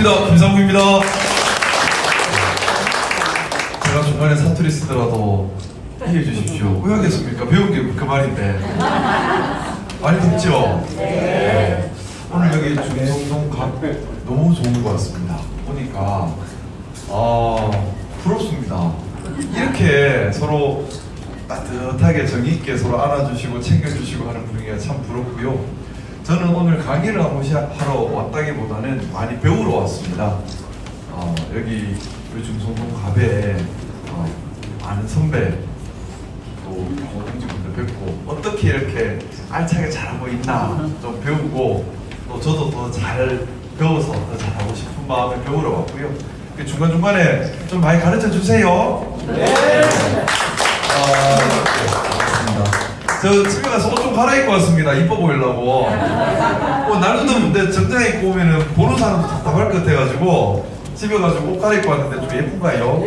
반갑습니다. 김상국입니다. 제가 중간에 사투리 쓰더라도 이해해 주십시오. 왜 하겠습니까? 배운 게 그 말인데. 많이 덥죠? 네. 오늘 여기 중성동 각 너무 좋은 것 같습니다. 보니까 부럽습니다. 이렇게 서로 따뜻하게 정이 있게 서로 안아주시고 챙겨주시고 하는 분위기가 참 부럽고요. 저는 오늘 강의를 하러 왔다기보다는 많이 배우러 왔습니다. 여기 우리 중성동 갑에 아는 선배 또 동지분들 뵙고 어떻게 이렇게 알차게 잘하고 있나 좀 배우고 또 저도 더 잘 배워서 더 잘하고 싶은 마음에 배우러 왔고요. 중간중간에 좀 많이 가르쳐 주세요. 네. 저 집에 가서 옷 좀 갈아입고 왔습니다. 이뻐 보이려고. 날도 더운데 정장 입고 오면은 보는 사람도 답답할 것 같아가지고 집에 가서 옷 갈아입고 왔는데 좀 예쁜가요?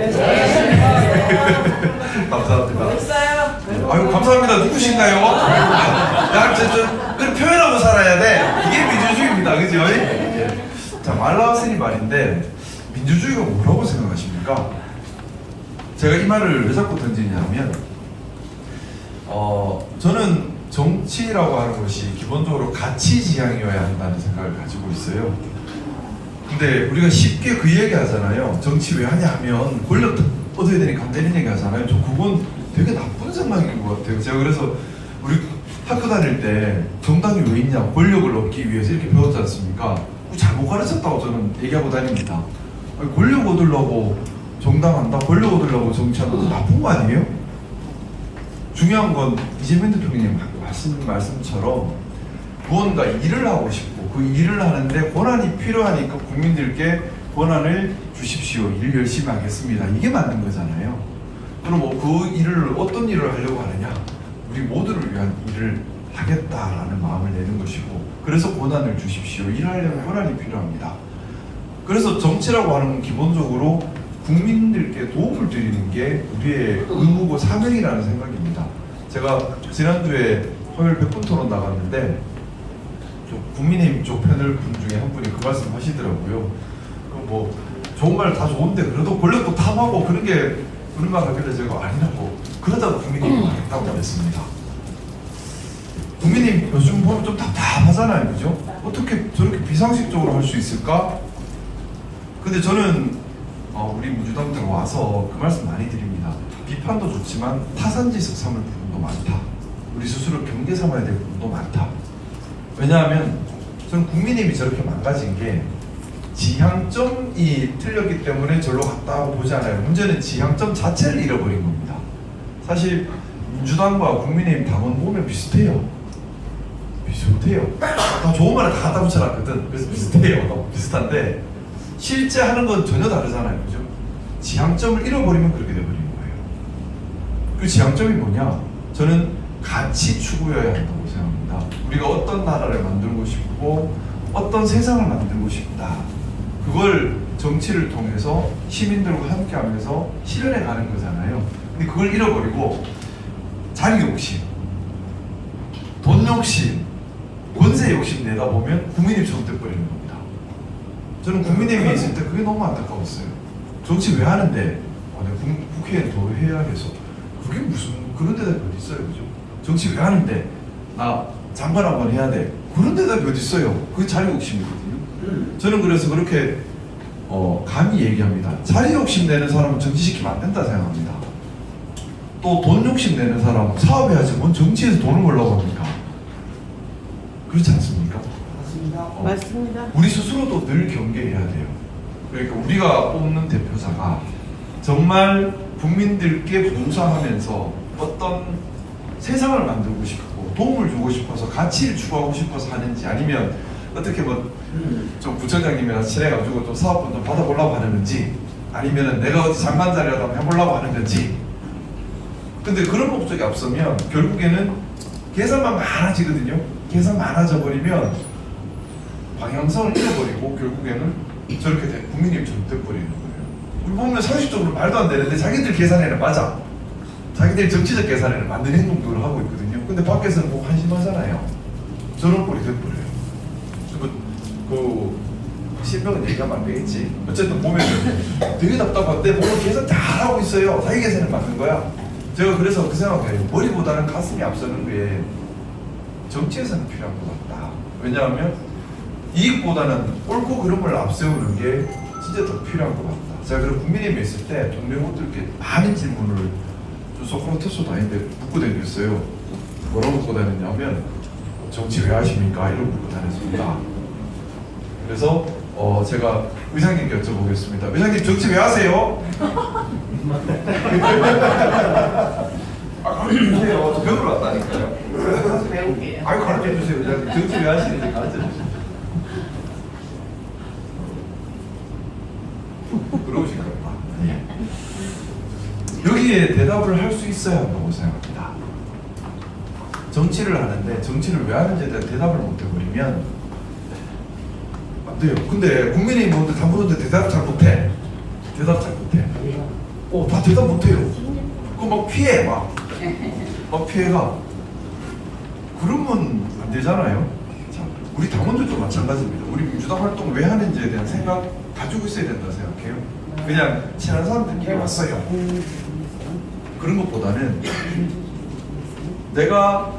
감사합니다. 됐어요. 아유 감사합니다. 누구신가요? 야, 그걸 표현하고 살아야 돼. 이게 민주주의입니다. 그죠? 예. 자, 말 나왔으니 말인데 민주주의가 뭐라고 생각하십니까? 제가 이 말을 왜 자꾸 던지냐면 저는 정치라고 하는 것이 기본적으로 가치 지향이어야 한다는 생각을 가지고 있어요. 근데 우리가 쉽게 그 얘기 하잖아요. 정치 왜 하냐 하면 권력 얻어야 되니까 안 되는 얘기 하잖아요. 그건 되게 나쁜 생각인 것 같아요. 제가 그래서 우리 학교 다닐 때 정당이 왜 있냐, 권력을 얻기 위해서 이렇게 배웠지 않습니까? 잘못 가르쳤다고 저는 얘기하고 다닙니다. 아니, 권력 얻으려고 정당한다, 권력 얻으려고 정치한다, 그거 나쁜 거 아니에요? 중요한 건 이재명 대통령님 말씀처럼 무언가 일을 하고 싶고 그 일을 하는데 권한이 필요하니까 국민들께 권한을 주십시오. 일 열심히 하겠습니다. 이게 맞는 거잖아요. 그럼 그 일을 어떤 일을 하려고 하느냐? 우리 모두를 위한 일을 하겠다라는 마음을 내는 것이고 그래서 권한을 주십시오. 일하려면 권한이 필요합니다. 그래서 정치라고 하는 건 기본적으로 국민들께 도움을 드리는 게 우리의 의무고 사명이라는 생각입니다. 제가 지난주에 화요일 100분 토론 나갔는데 국민의힘 쪽 패널 분 중에 한 분이 그 말씀 하시더라고요. 좋은 말 다 좋은데 그래도 권력도 탐하고 그런 게 그런가 하길래 제가 아니라고 그러다가 국민의힘 하겠다고 그랬습니다. 국민의힘 요즘 보면 좀 답답하잖아요. 그죠? 어떻게 저렇게 비상식적으로 할 수 있을까? 근데 저는 우리 민주당들 와서 그 말씀 많이 드립니다. 비판도 좋지만 타산지석 삼을 부분도 많다. 우리 스스로 경계 삼아야 될 부분도 많다. 왜냐하면 저는 국민의힘이 저렇게 망가진 게 지향점이 틀렸기 때문에 절로 갔다고 보지 않아요. 문제는 지향점 자체를 잃어버린 겁니다. 사실 민주당과 국민의힘 당원 보면 비슷해요. 다 좋은 말을 다 갖다 붙여놨거든. 그래서 비슷해요. 비슷한데 실제 하는 건 전혀 다르잖아요. 그죠? 지향점을 잃어버리면 그렇게 돼버리는 거예요. 그 지향점이 뭐냐? 저는 가치 추구여야 한다고 생각합니다. 우리가 어떤 나라를 만들고 싶고 어떤 세상을 만들고 싶다. 그걸 정치를 통해서 시민들과 함께 하면서 실현해 가는 거잖아요. 근데 그걸 잃어버리고 자기 욕심, 돈 욕심, 권세 욕심 내다 보면 국민이 잘못돼버리는 겁니다. 저는 국민의힘에 있을 때 그게 너무 안타까웠어요. 정치 왜 하는데? 내가 국회에 더 해야 해서. 그게 무슨 그런 데다 어디 있어요, 그죠? 정치 왜 하는데? 나 장관 한번 해야 돼. 그런 데다 어디 있어요? 그게 자리 욕심이거든요. 저는 그래서 그렇게 감히 얘기합니다. 자리 욕심 내는 사람은 정치시키면 안 된다 생각합니다. 또 돈 욕심 내는 사람은 사업해야지 뭔 정치에서 돈을 벌려고 합니까? 그렇지 않습니까? 맞습니다. 우리 스스로도 늘 경계해야 돼요. 그러니까 우리가 뽑는 대표자가 정말 국민들께 봉사하면서 어떤 세상을 만들고 싶고 도움을 주고 싶어서 가치를 추구하고 싶어서 하는지 아니면 어떻게 좀 부처장님이랑 친해가지고 좀 사업권 좀 받아보려고 하는 건지 아니면 내가 어디 장관 자리라도 한번 해보려고 하는 건지. 근데 그런 목적이 앞서면 결국에는 계산만 많아지거든요. 계산 많아져 버리면 방향성을 잃어버리고 결국에는 저렇게 국민이 잘못돼버리는 거예요. 우리 보면 상식적으로 말도 안 되는데 자기들 계산에는 맞아. 자기들 정치적 계산에는 맞는 행동들을 하고 있거든요. 근데 밖에서는 꼭 한심하잖아요. 저런 꼴이 돼버려요. 실명은 얘기하면 안 되겠지. 어쨌든 보면은 되게 답답한데 뭔가 계속 잘하고 있어요. 사회 계산을 맞는 거야. 제가 그래서 그 생각해요. 머리보다는 가슴이 앞서는 게 정치에서는 필요한 것 같다. 왜냐하면 이익보다는 옳고 그름을 앞세우는 게 진짜 더 필요한 것 같다. 제가 그런 국민의힘에 있을 때 동료분들께 많은 질문을 좀 소크라테스도 아닌데 묻고 다녔어요. 뭐라고 묻고 다녔냐면 정치 왜 하십니까? 이런 묻고 다녔습니다. 그래서 제가 의장님께 여쭤보겠습니다. 의장님 정치 왜 하세요? 가르쳐주세요. 저 배우러 왔다니까요. 배울게요. 아유 가르쳐주세요. 의장님 정치 왜 하시는지 가르쳐주세요. 그러실 겁니다. 여기에 대답을 할 수 있어야 한다고 생각합니다. 정치를 하는데 정치를 왜 하는지에 대한 대답을 못 해버리면 안 돼요. 근데 국민의힘 분들 다 물었는데 대답 잘 못해. 대답 잘 못해. 다 대답 못해요. 그거 막 피해 막 피해가. 그러면 안 되잖아요. 자, 우리 당원들도 마찬가지입니다. 우리 민주당 활동 왜 하는지에 대한 생각 가지고 있어야 된다고 생각해요. 그냥 친한 사람들끼리 왔어요. 그런 것보다는 내가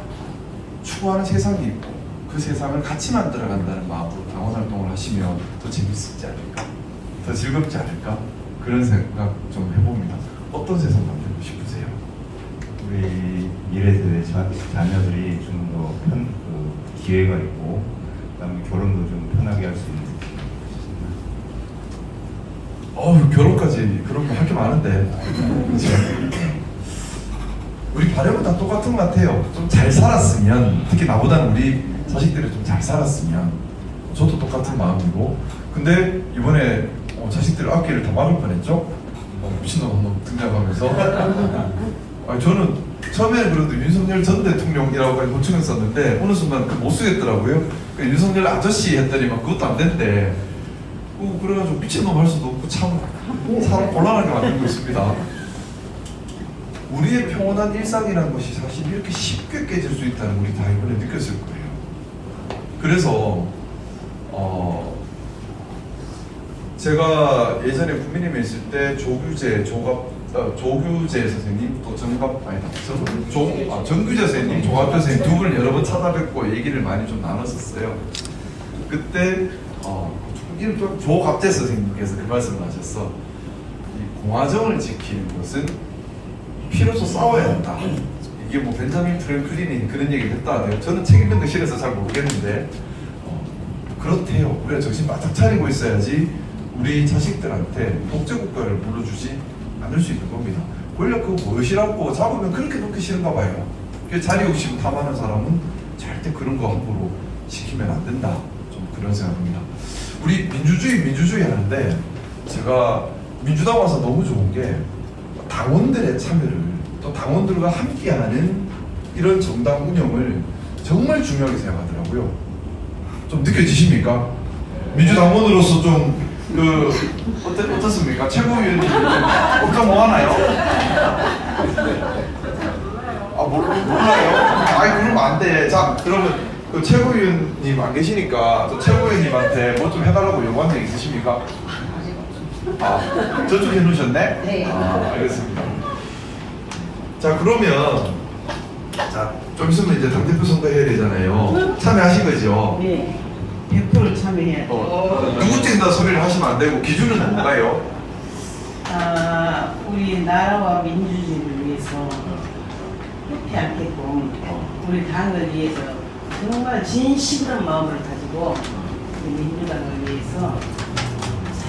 추구하는 세상이 있고 그 세상을 같이 만들어간다는 마음으로 당원 활동을 하시면 더 재밌지 않을까, 더 즐겁지 않을까, 그런 생각 좀 해봅니다. 어떤 세상 만들고 싶으세요? 우리 미래세대 자녀들이 좀 더 기회가 있고, 그다음에 결혼도 좀 편하게 할 수 있는. 결혼까지 그런 거 할 게 많은데. 그렇죠? 우리 바람은 다 똑같은 것 같아요. 좀 잘 살았으면, 특히 나보다는 우리 자식들이 좀 잘 살았으면, 저도 똑같은 마음이고. 근데 이번에 자식들 앞길을 다 막을 뻔했죠. 미친놈 한번 등장하면서. 저는 처음에는 그래도 윤석열 전 대통령이라고 호칭했었는데 어느 순간 못 쓰겠더라고요. 윤석열 아저씨 했더니만 그것도 안 된대. 그래가지고 미친놈 할 수도 없고 참 사람 곤란하게 만들고 있습니다. 우리의 평온한 일상이라는 것이 사실 이렇게 쉽게 깨질 수 있다는 우리 다 이번에 느꼈을 거예요. 그래서 제가 예전에 국민의힘에 있을 때 조규재 선생님, 또 정규재 선생님, 조갑재 선생님 두 분을 여러 번 찾아뵙고 얘기를 많이 좀 나눴었어요. 그때 조갑재 선생님께서 그 말씀을 하셨어. 이 공화정을 지키는 것은 피로서 싸워야 한다. 이게 뭐 벤자민 프랭클린이 그런 얘기를 했다네요. 저는 책 읽는 거 싫어서 잘 모르겠는데 그렇대요. 우리가 정신 바짝 차리고 있어야지 우리 자식들한테 독재국가를 물려주지 않을 수 있는 겁니다. 권력 그거 무엇이라고 잡으면 그렇게 놓기 싫은가 봐요. 자리 욕심 탐하는 사람은 절대 그런 거 함부로 시키면 안 된다. 좀 그런 생각입니다. 우리 민주주의 하는데 제가 민주당 와서 너무 좋은 게 당원들의 참여를, 또 당원들과 함께하는 이런 정당 운영을 정말 중요하게 생각하더라고요. 좀 느껴지십니까? 민주당원으로서 좀 어떻습니까? 최고위원님 걱정 뭐 하나요? 몰라요? 그러면 안 돼. 자, 그러면 그 최고위원님 안 계시니까 저 최고위원님한테 뭐 좀 해달라고 요구한 적 있으십니까? 저쪽 해놓으셨네? 네. 알겠습니다. 자, 그러면 좀 있으면 이제 당대표 선거 해야 되잖아요. 참여하신 거죠? 네. 100% 참여해야 돼요. 누구 찍는다 소리를 하시면 안 되고 기준은 뭔가요? 우리 나라와 민주주의를 위해서 후퇴 않게끔 우리 당을 위해서 정말 진실한 마음을 가지고 우리 민주당을 위해서 잘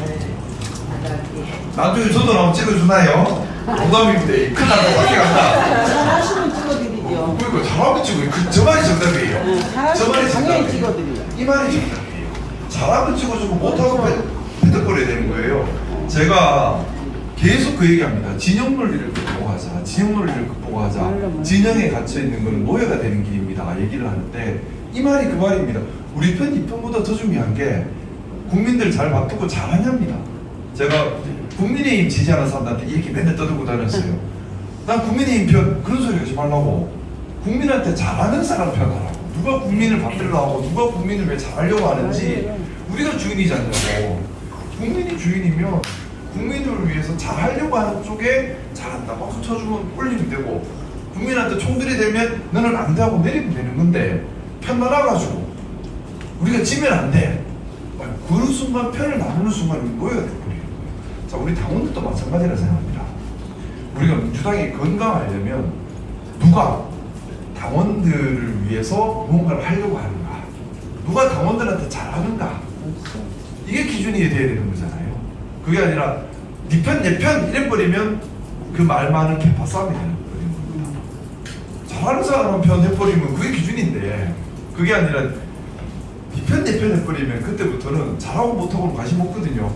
나가게. 나중에 저도 한번 찍어주나요? 농담인데 큰일 나서 밖에 간다. 잘하시면 찍어드리죠. 그러니까 잘하면 찍어요. 저 말이 정답이에요. 저 말이 당연히 정답이에요. 찍어드려요. 이 말이 정답이에요. 잘하면 찍어주고 못하고 패득거려야 되는 거예요. 제가 계속 그 얘기합니다. 진영 논리를 극복하자. 진영 논리를 극복하자. 진영에 갇혀 있는 건 노예가 되는 길입니다. 얘기를 하는데 이 말이 그 말입니다. 우리 편, 이 편보다 더 중요한 게 국민들 잘 바꾸고 잘하냐입니다. 제가 국민의힘 지지하는 사람들한테 이 얘기 맨날 떠들고 다녔어요. 난 국민의힘 편 그런 소리 하지 말라고. 국민한테 잘하는 사람 편하라고. 누가 국민을 바꾸려고 하고 누가 국민을 왜 잘하려고 하는지 우리가 주인이지 않냐고. 국민이 주인이면 국민을 위해서 잘하려고 하는 쪽에 잘한다 박수 쳐주면 올리면 되고, 국민한테 총 들이대면 너는 안 돼 하고 내리면 되는 건데, 편 나눠가지고 우리가 지면 안 돼. 그 순간 편을 나누는 순간 놓여야 돼버리는 거예요. 자, 우리 당원들도 마찬가지라 생각합니다. 우리가 민주당이 건강하려면 누가 당원들을 위해서 무언가를 하려고 하는가, 누가 당원들한테 잘하는가, 이게 기준이 돼야 되는 거잖아요. 그게 아니라 네 편, 내 편 이래버리면 그 말 많은 개파 싸움이 되는 거예요. 잘하는 사람 편 해버리면 그게 기준인데, 그게 아니라 네 편, 내 편 해버리면 그때부터는 잘하고 못하고는 관심 없거든요.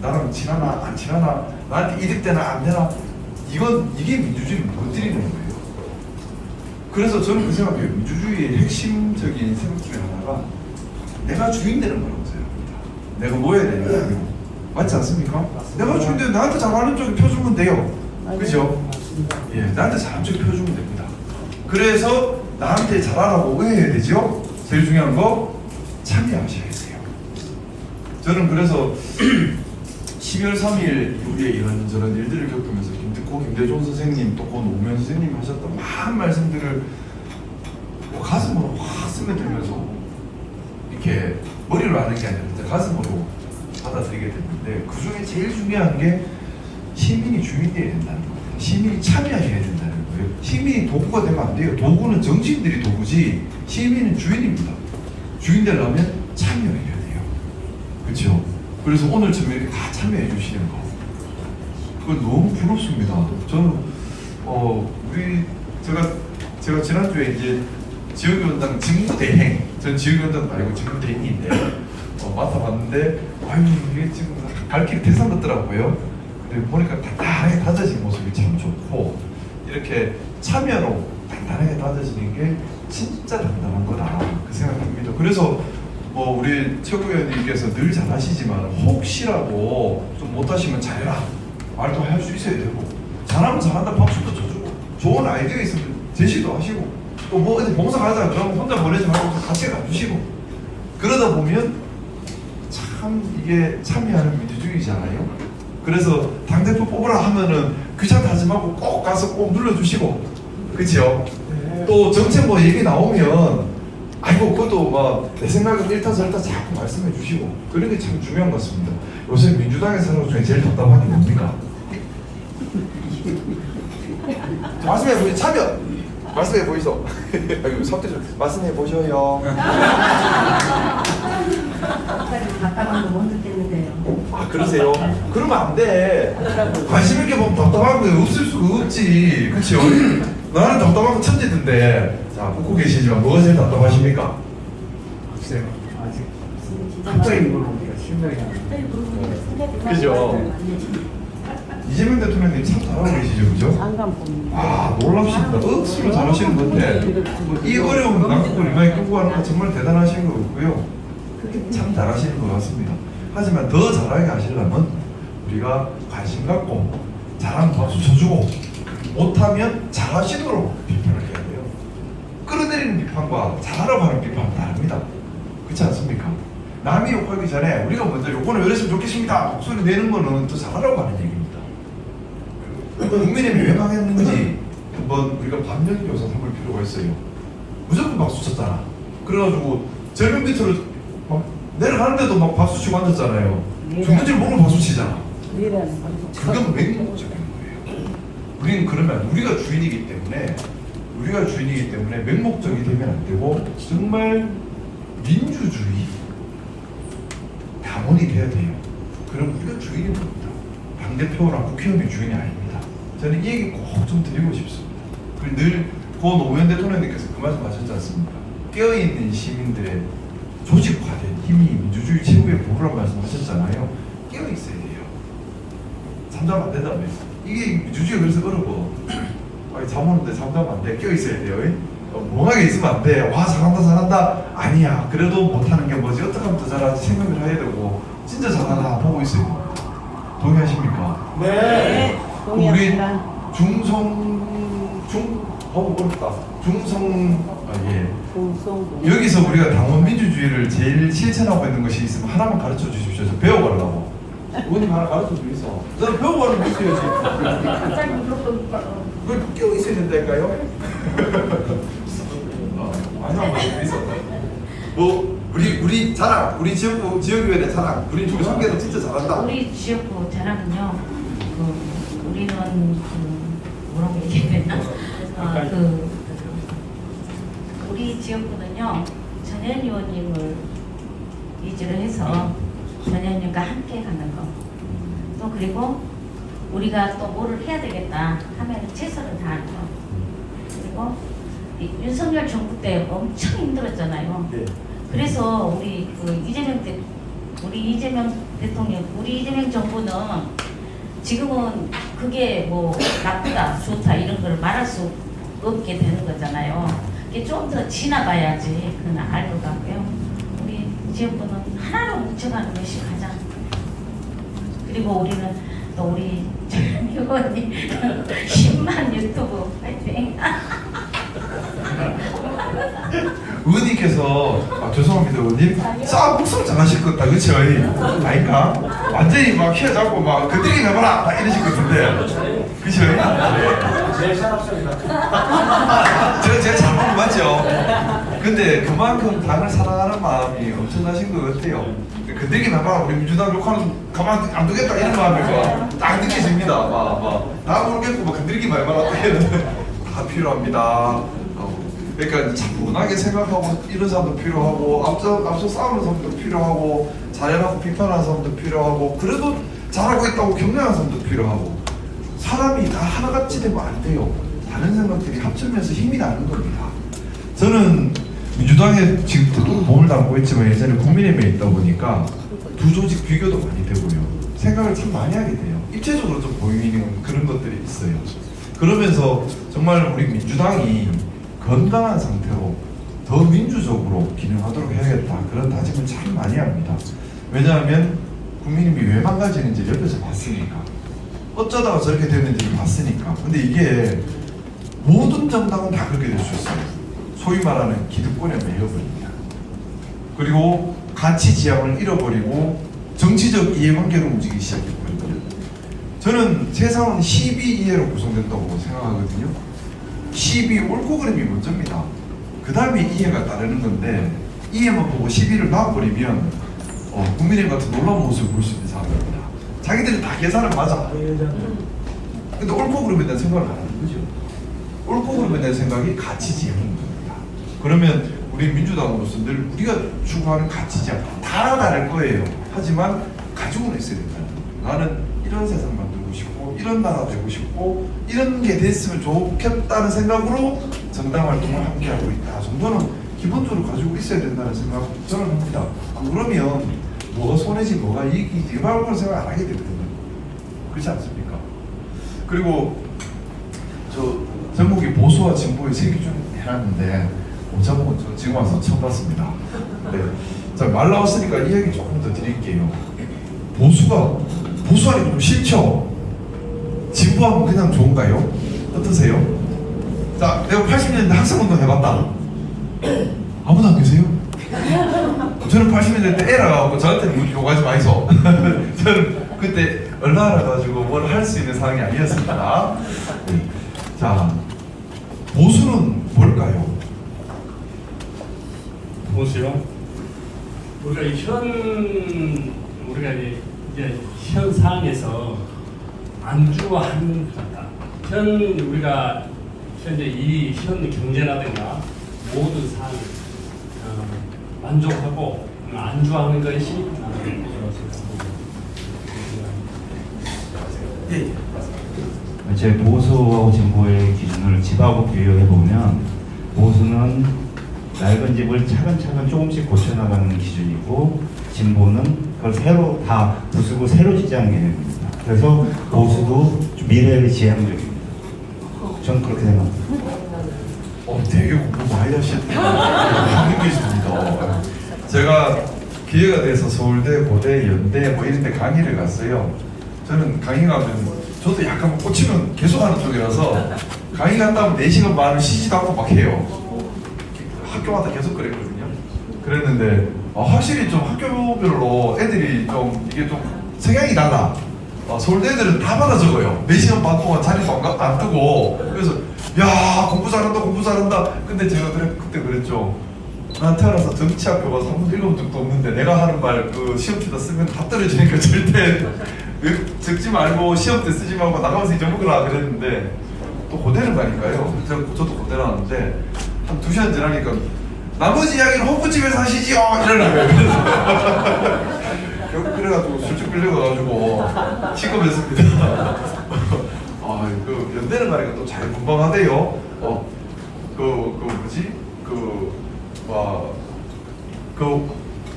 나랑 친하나 안 친하나, 나한테 이득되나 안 되나, 이게 민주주의를 무너뜨리는 거예요. 그래서 저는 그 생각해요. 민주주의의 핵심적인 생각 중에 하나가 내가 주인 되는 거라고 생각합니다. 내가 뭐해야 되는 거예요. 맞지 않습니까? 맞습니다. 내가 주인 되면 나한테 잘하는 쪽에 펴주면 돼요. 그죠? 맞습니다. 예, 나한테 잘하는 쪽에 펴주면 됩니다. 그래서 나한테 잘하라고 왜 해야 되죠? 제일 중요한 거 참여하셔야 돼요. 저는 그래서 12월 3일 이후에 이런저런 일들을 겪으면서 김대중 선생님 또 노무현 선생님 하셨던 많은 말씀들을 뭐 가슴으로 확 스며들면서 이렇게 머리로 하는 게 아니라 진짜 가슴으로 받아들이게 됐는데, 그 중에 제일 중요한 게 시민이 주인이 돼야 된다는 거예요. 시민이 참여해야 된다는 거예요. 시민이 도구가 되면 안 돼요. 도구는 정치인들이 도구지 시민은 주인입니다. 주인 되려면 참여해야 돼요. 그렇죠? 그래서 오늘처럼 이렇게 다 참여해 주시는 거, 그건 너무 부럽습니다. 저는 제가 지난주에 이제 지역위원장 직무대행, 전 지역위원장 말고 직무대행인데 맡아봤는데, 아유 이게 지금 갈 길이 대상 같더라고요. 근데 보니까 단단하게 다져진 모습이 참 좋고, 이렇게 참여로 단단하게 다져지는 게 진짜 단단한 거다 그 생각합니다. 그래서 우리 최고위원님께서 늘 잘하시지만 혹시라도 좀 못하시면 잘해라 말도 할 수 있어야 되고, 잘하면 잘한다 박수도 쳐주고, 좋은 아이디어 있으면 제시도 하시고, 또 뭐 어디 봉사 가자 그러면 혼자 보내지 말고 같이 가주시고, 그러다 보면 참 이게 참여하는 민주주의잖아요. 그래서 당대표 뽑으라 하면은 귀찮다하지 말고 꼭 가서 꼭 눌러주시고, 그렇죠? 또 정책 뭐 얘기 나오면 아이고 그것도 막 내 생각은 일타설타 자꾸 말씀해 주시고, 그런 게 참 중요한 것 같습니다. 요새 민주당의 사람 중에 제일 답답한 게 뭡니까? 말씀해 보시 참여! 말씀해 보이소. 아이고 섭대 좀 말씀해 보셔요. 답답한 거 못 느꼈는데요. 아 그러세요? 그러면 안 돼. 관심 있게 보면 답답한 거 없을 수가 없지. 그렇죠? 나는 답답한 거 천재던데. 자, 웃고 계시지만 뭐가 제일 답답하십니까? 글쎄요, 아직 진짜 갑자기 물어보니까 실명이 안 나요. 그죠? 이재명 대통령님 참 잘하고 계시죠, 그죠? 상관 봅니다. 아 놀랍습니다. 억수로 잘하시는 건데 이 어려운 난국을 이마에 끌고 가는 거 정말 대단하신 것 같고요. 참 잘하시는 것 같습니다. 하지만 더 잘하게 하시려면 우리가 관심 갖고 잘하면 박수 쳐주고, 못하면 잘하시도록 비판을 해야 돼요. 끌어내리는 비판과 잘하라고 하는 비판은 다릅니다. 그렇지 않습니까? 남이 욕하기 전에 우리가 먼저 요거는 이랬으면 좋겠습니다 목소리 내는 거는 더 잘하라고 하는 얘기입니다. 국민의힘이 왜 망했는지 한번 우리가 반면교사 삼을 필요가 있어요. 무조건 박수 쳤잖아. 그래가지고 절벽 밑으로 막 내려가는데도 막 박수 치고 앉았잖아요. 죽는 줄 모르고 박수 치잖아. 그건 맹목적인 거예요. 우리는 그러면 우리가 주인이기 때문에 맹목적이 되면 안 되고, 정말 민주주의 당원이 돼야 돼요. 그럼 우리가 주인인 겁니다. 당대표랑 국회의원이 주인이 아닙니다. 저는 이 얘기 꼭 좀 드리고 싶습니다. 늘 고 노무현 대통령님께서 그 말씀 하셨지 않습니까? 깨어있는 시민들의 조직화된 힘이 민주주의 최고의 보루란 말씀 하셨잖아요. 깨어있어야 돼요. 잠자면 안 된다며. 이게 민주주의가 그래서 어려워. 잠 오는데 잠자면 안 돼. 깨어있어야 돼요. 멍하게 있으면 안 돼. 와 잘한다 아니야. 그래도 못하는 게 뭐지? 어떻게 하면 더 잘하지 생각을 해야 되고, 진짜 잘하나 보고 있어요. 동의하십니까? 네. 우리 동의합니다. 어렵다. 예. 동성동. 여기서 우리가 당원 민주주의를 제일 실천하고 있는 것이 있으면 하나만 가르쳐 주십시오. 저 배워가려고. 의원님 하나 가르쳐 주이소. 저는 배워가는 게 있어야지. 갑자기 물어보니까 그걸 깨어 있어야 된다니까요. 아니야, 뭐 있어. 뭐 우리 자랑, 우리 지역의회 자랑, 우리 두 상계도 진짜 잘한다. 우리 지역구 자랑은요. 우리는 뭐라고 얘기해야 되나? 우리 지역구는요. 전현 의원님을 위주로 해서 전현 의원님과 함께 가는 거. 또 그리고 우리가 또 뭐를 해야 되겠다 하면 최선을 다하는 거. 그리고 윤석열 정부 때 엄청 힘들었잖아요. 네. 그래서 우리 이재명 대통령, 우리 이재명 정부는 지금은 그게 뭐 나쁘다, 좋다 이런 걸 말할 수 없게 되는 거잖아요. 이게 좀 더 지나봐야지 그건 알 것 같고요. 우리 지역구는 하나로 뭉쳐가는 것이 가장. 그리고 우리는 또 우리 의원님 10만 유튜브 파이팅. 의원님께서 죄송합니다 의원님 목소리 잘하실 것 같다 그쵸? 아닌가? 완전히 막 휘어잡고 막 그때기 해봐라 막 이러실 것 같은데 그쵸? 제일 샤랍소리다. 제가 제일 잘 보는 거 맞죠? 근데 그만큼 당을 사랑하는 마음이 엄청나신 것 같아요. 그때기 해봐라 우리 민주당 욕하는 가만 안 두겠다 이런 마음이 딱 느껴집니다. 나 모르겠고 막 건드리기만 해봐라 다 필요합니다. 그러니까 차분하게 생각하고 이런 사람도 필요하고 앞서 싸우는 사람도 필요하고 잘해라고 비판하는 사람도 필요하고 그래도 잘하고 있다고 격려하는 사람도 필요하고 사람이 다 하나같이 되면 안 돼요. 다른 생각들이 합치면서 힘이 나는 겁니다. 저는 민주당에 지금 몸을 담고 있지만 예전에 국민의힘에 있다 보니까 두 조직 비교도 많이 되고요. 생각을 참 많이 하게 돼요. 입체적으로 좀 보이는 그런 것들이 있어요. 그러면서 정말 우리 민주당이 건강한 상태로 더 민주적으로 기능하도록 해야겠다 그런 다짐을 참 많이 합니다. 왜냐하면 국민님이 왜 망가지는지 옆에서 봤으니까 어쩌다가 저렇게 되는지를 봤으니까. 근데 이게 모든 정당은 다 그렇게 될 수 있어요. 소위 말하는 기득권에 매여버립니다. 그리고 가치 지향을 잃어버리고 정치적 이해관계로 움직이기 시작해버리거든요. 저는 세상은 12이해로 구성된다고 생각하거든요. 12 옳고 그름이 먼저입니다. 그 다음에 이해가 따르는 건데 이해만 보고 12를 놔버리면 국민의힘 같은 놀라운 모습을 볼 수 있는 사람입니다. 자기들은 다 계산은 맞아. 근데 옳고 그름에 대한 생각을 안 하는 거죠. 옳고 그름에 대한 생각이 가치 지향인 겁니다. 그러면 우리 민주당으로서 늘 우리가 추구하는 가치 지향 다 다를 거예요. 하지만 가지고는 있어야 된다는 거예요. 나는 이런 세상 만들고 싶고 이런 나라 되고 싶고 이런 게 됐으면 좋겠다는 생각으로 정당 활동을 함께 하고 있다 정도는 기본적으로 가지고 있어야 된다는 생각 저는 합니다. 안 그러면 뭐가 손해지 뭐가 이익이지 이런 생각 안 하게 되거든요. 그렇지 않습니까? 그리고 저 제목이 보수와 진보의 세 기준 해놨는데 제목은 저 지금 와서 처음 봤습니다. 네. 자, 말 나왔으니까 이 얘기 조금 더 드릴게요. 보수하기 좀 싫죠? 진보하면 그냥 좋은가요? 어떠세요? 자, 내가 80년대 학생운동 해봤다. 아무도 안 계세요? 저는 80년대 때 애라고 저한테 욕하지 마이소. 저는 그때 얼마나 뭘 할 수 있는 상황이 아니었습니다. 자, 보수는 뭘까요? 보수요? 우리가 이제 현 상황에서 안주하는 거다. 우리가 현재 이 현 경제라든가 모든 사항 만족하고 안주하는 것이 제 보수하고 진보의 기준을 집하고 비교해 보면 보수는 낡은 집을 차근차근 조금씩 고쳐나가는 기준이고 진보는 그걸 새로 다 부수고 새로 지지하는 개념입니다. 그래서 보수도 미래의 지향적입니다. 저는 그렇게 생각합니다. 되게 공부 많이 하셨다. 느끼십니다. 제가 기회가 돼서 서울대, 고대, 연대 뭐 이런 데 강의를 갔어요. 저는 강의 가면 저도 약간 꽂히면 계속 하는 쪽이라서 강의 갔다 오면 4시간 반을 쉬지도 않고 막 해요. 학교 학교마다 계속 그랬거든요. 그랬는데 확실히 좀 학교별로 애들이 좀 이게 좀 성향이 달라. 서울대 애들은 다 받아 적어요. 4시간 반 동안 자리도 안 뜨고. 그래서 야 공부 잘한다. 근데 제가 그때 그랬죠. 난 태어나서 정치학교가 3분 1분도 없는데 내가 하는 말 그 시험지다 쓰면 다 떨어지니까 절대 적지 말고 시험 때 쓰지 말고 나가면서 잊어먹으라 그랬는데 또 고대를 가니까요. 저도 고대 나왔는데 한 2시간 지나니까 나머지 이야기는 호프집에서 하시지요 이러는 거예요. 결국 그래가지고 술집 끌려가가지고 시급했습니다. 그 연대는 가니까 또 자유분방하대요.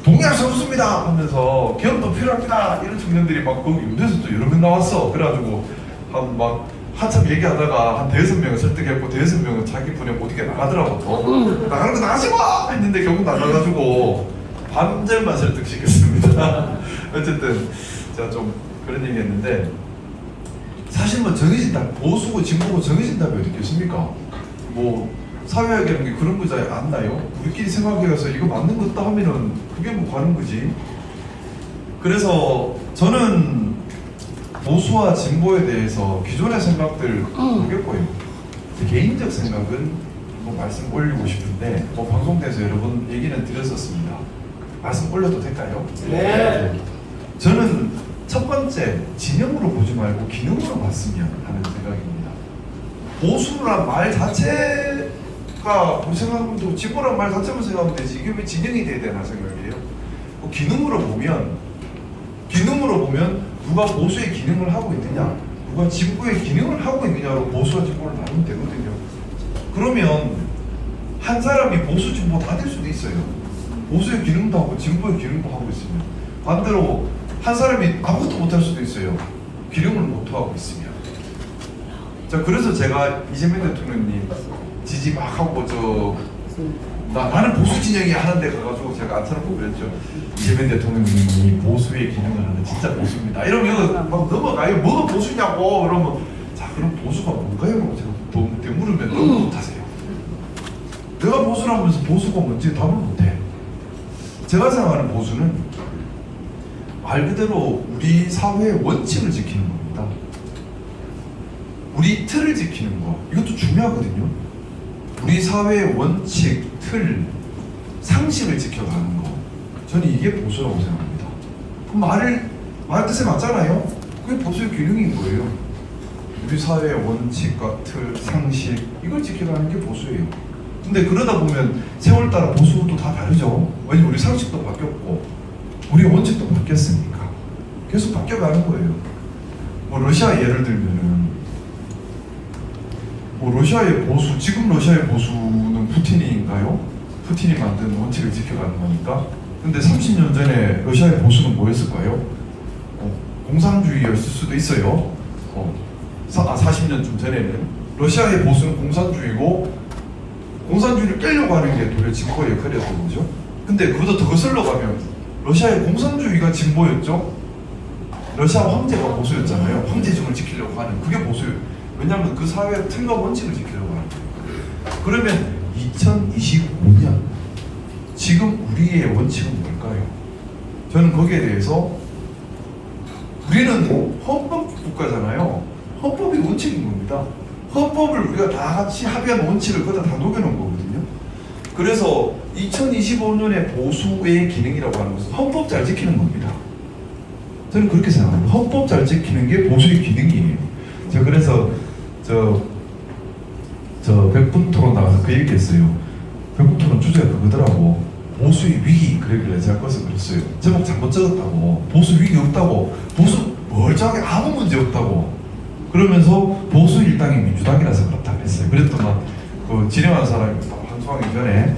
동의할 수 없습니다 하면서 개혁도 필요합니다 이런 청년들이 막 거기 연대에서 또 여러 명 나왔어. 그래가지고 한참 얘기하다가 한 5명을 설득했고 5명은 자기 분야 못 이겨 나가더라고. 또 나가는 거 나가지 마 했는데 결국 나가가지고 반절만 설득시켰습니다. 어쨌든 제가 좀 그런 얘기 했는데 사실 뭐 정해진 답, 보수고 진보고 정해진 답이 어디 있겠습니까? 뭐 사회학이라는 게 그런 거지 않나요? 우리끼리 생각해서 이거 맞는 것도 하면은 그게 뭐 가는 거지. 그래서 저는 보수와 진보에 대해서 기존의 생각들 모르겠고요. 제 개인적 생각은 뭐 말씀 올리고 싶은데 뭐 방송대에서 여러 번 얘기는 드렸었습니다. 말씀 올려도 될까요? 네. 저는 첫 번째 진영으로 보지 말고 기능으로 봤으면 하는 생각입니다. 보수란 말 자체가 뭐 생각하면 또 진보란 말 자체만 생각하면 되지 이게 왜 진영이 돼야 되나 생각이에요. 기능으로 보면 누가 보수의 기능을 하고 있느냐, 누가 진보의 기능을 하고 있느냐로 보수와 진보를 나누면 되거든요. 그러면 한 사람이 보수 진보 다 될 수도 있어요. 보수의 기능도 하고 진보의 기능도 하고 있으면. 반대로 한 사람이 아무것도 못할 수도 있어요. 기능을 못하고 있으면. 자, 그래서 제가 이재명 대통령님 지지 막 하고 나는 보수 진영이야 하는데 가가지고 제가 안타깝고 그랬죠. 이재명 대통령님이 보수의 기능을 하는 진짜 보수입니다. 이러면 막 넘어가요. 뭐가 보수냐고. 그러면 자 그럼 보수가 뭔가요? 제가 되물으면 너무 못하세요. 내가 보수라면서 보수가 뭔지 답을 못해. 제가 생각하는 보수는 말 그대로 우리 사회의 원칙을 지키는 겁니다. 우리 틀을 지키는 거. 이것도 중요하거든요. 우리 사회의 원칙, 틀, 상식을 지켜가는 거. 저는 이게 보수라고 생각합니다. 그럼 말 뜻에 맞잖아요. 그게 보수의 기능인 거예요. 우리 사회의 원칙과 틀, 상식 이걸 지켜가는 게 보수예요. 근데 그러다 보면 세월 따라 보수도 다 다르죠. 왜냐면 우리 상식도 바뀌었고 우리 원칙도 바뀌었으니까 계속 바뀌어가는 거예요. 뭐 러시아 예를 들면은 뭐 러시아의 보수, 지금 러시아의 보수는 푸틴인가요? 푸틴이 만든 원칙을 지켜가는 거니까. 근데 30년 전에 러시아의 보수는 뭐였을까요? 공산주의였을 수도 있어요. 40년쯤 전에는 러시아의 보수는 공산주의고 공산주의를 깨려고 하는 게 도리어 진보의 역할이었던 거죠. 근데 그보다 더 거슬러 가면 러시아의 공산주의가 진보였죠. 러시아 황제가 보수였잖아요. 황제중을 지키려고 하는 그게 보수예요. 왜냐하면 그 사회의 틀과 원칙을 지키려고 하는 거예요. 그러면 2025년 지금 우리의 원칙은 뭘까요? 저는 거기에 대해서 우리는 헌법 국가잖아요. 헌법이 원칙인 겁니다. 헌법을 우리가 다 같이 합의한 원칙을 거기다 다 녹여놓은 거거든요. 그래서 2025년의 보수의 기능이라고 하는 것은 헌법 잘 지키는 겁니다. 저는 그렇게 생각합니다. 헌법 잘 지키는 게 보수의 기능이에요. 제가 그래서 저 백분 토론 나가서 그 얘기했어요. 백분 토론 주제가 그거더라고. 보수의 위기 그러길래 제가 거기서 그랬어요. 제목 잘못 적었다고. 보수 위기 없다고. 보수 멀쩡하게 아무 문제 없다고. 그러면서 보수 일당이 민주당이라서 그렇다 그랬어요. 그랬더만 그 진행하는 사람이 방송하기 전에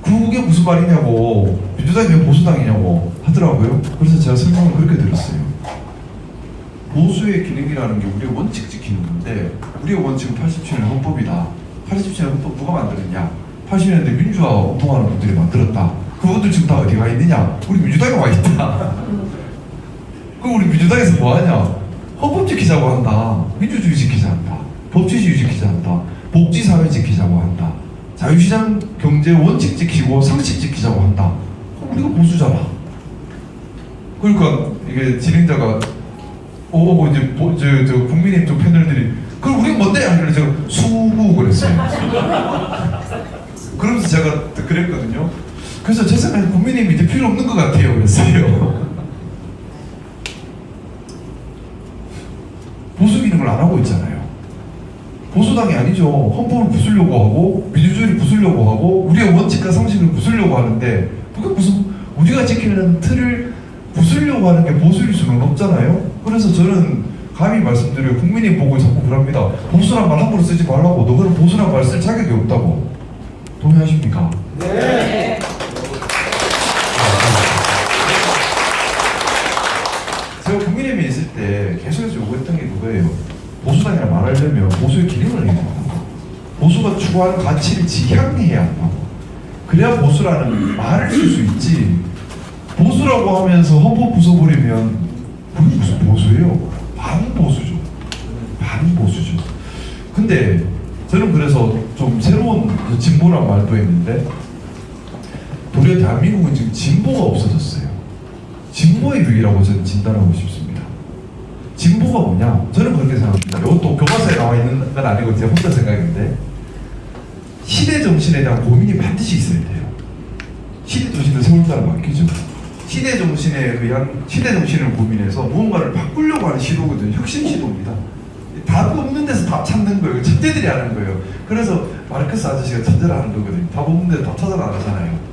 그게 무슨 말이냐고 민주당이 왜 보수당이냐고 하더라고요. 그래서 제가 설명을 그렇게 드렸어요. 보수의 기능이라는 게 우리의 원칙 지키는 건데 우리의 원칙은 87년 헌법이다. 87년 헌법 누가 만들었냐? 80년대 민주화 운동하는 분들이 만들었다. 그분들 지금 다 어디 가 있느냐? 우리 민주당에 와 있다. 그럼 우리 민주당에서 뭐 하냐? 헌법 지키자고 한다. 민주주의 지키자 한다. 법치주의 지키자 한다. 복지사회 지키자고 한다. 자유시장 경제 원칙 지키고 상식 지키자고 한다. 그럼 우리가 보수잖아. 그러니까 이게 진행자가 오고 이제 저 국민의힘 쪽 패널들이 그럼 우리가 뭔데? 그래서 제가 수구 그랬어요. 그러면서 제가 그랬거든요. 그래서 제 생각에 국민의힘이 이제 필요 없는 것 같아요. 그랬어요. 보수 기능을 안 하고 있잖아요. 보수당이 아니죠. 헌법을 부수려고 하고 민주주의를 부수려고 하고 우리의 원칙과 상식을 부수려고 하는데 그게 무슨 우리가 지키는 틀을 부수려고 하는 게 보수일 수는 없잖아요. 그래서 저는 감히 말씀드려요. 국민이 보고 자꾸 그럽니다. 보수란 말 함부로 쓰지 말라고. 너는 보수란 말 쓸 자격이 없다고. 동의하십니까? 네. 제가 국민의힘에 있을 때 계속해서 요구했던 게 그거예요. 보수당이라 말하려면 보수의 기능을 해야 된다. 보수가 추구하는 가치를 지향해야 한다고. 그래야 보수라는 말을 쓸 수 있지. 보수라고 하면서 헌법 부숴버리면 그게 무슨 보수예요? 반보수죠. 반보수죠. 근데 저는 그래서 좀 새로운 진보란 말도 했는데 도리어 대한민국은 지금 진보가 없어졌어요. 진보의 위기라고 저는 진단하고 싶습니다. 진보가 뭐냐? 저는 그렇게 생각합니다. 이것도 교과서에 나와 있는 건 아니고 제 혼자 생각인데 시대 정신에 대한 고민이 반드시 있어야 돼요. 시대 정신은 세월 따라 바뀌죠. 시대 정신에 의한 시대 정신을 고민해서 무언가를 바꾸려고 하는 시도거든요. 혁신 시도입니다. 답 없는 데서 답 찾는 거예요. 천재들이 하는 거예요. 그래서 마르크스 아저씨가 천재를 하는 거거든요. 답 없는 데서 답 찾아 나가잖아요.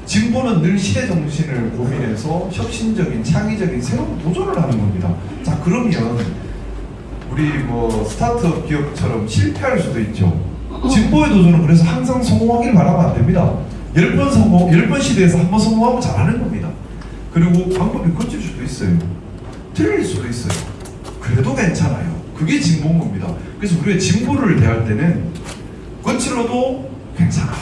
진보는 늘 시대 정신을 고민해서 혁신적인, 창의적인 새로운 도전을 하는 겁니다. 자, 그러면 우리 뭐 스타트업 기업처럼 실패할 수도 있죠. 진보의 도전은 그래서 항상 성공하길 바라면 안 됩니다. 10번 시대에서 한 번 성공하면 잘하는 겁니다. 그리고 방법이 거칠 수도 있어요. 틀릴 수도 있어요. 그래도 괜찮아요. 그게 진보인 겁니다. 그래서 우리가 진보를 대할 때는 거칠어도 괜찮아.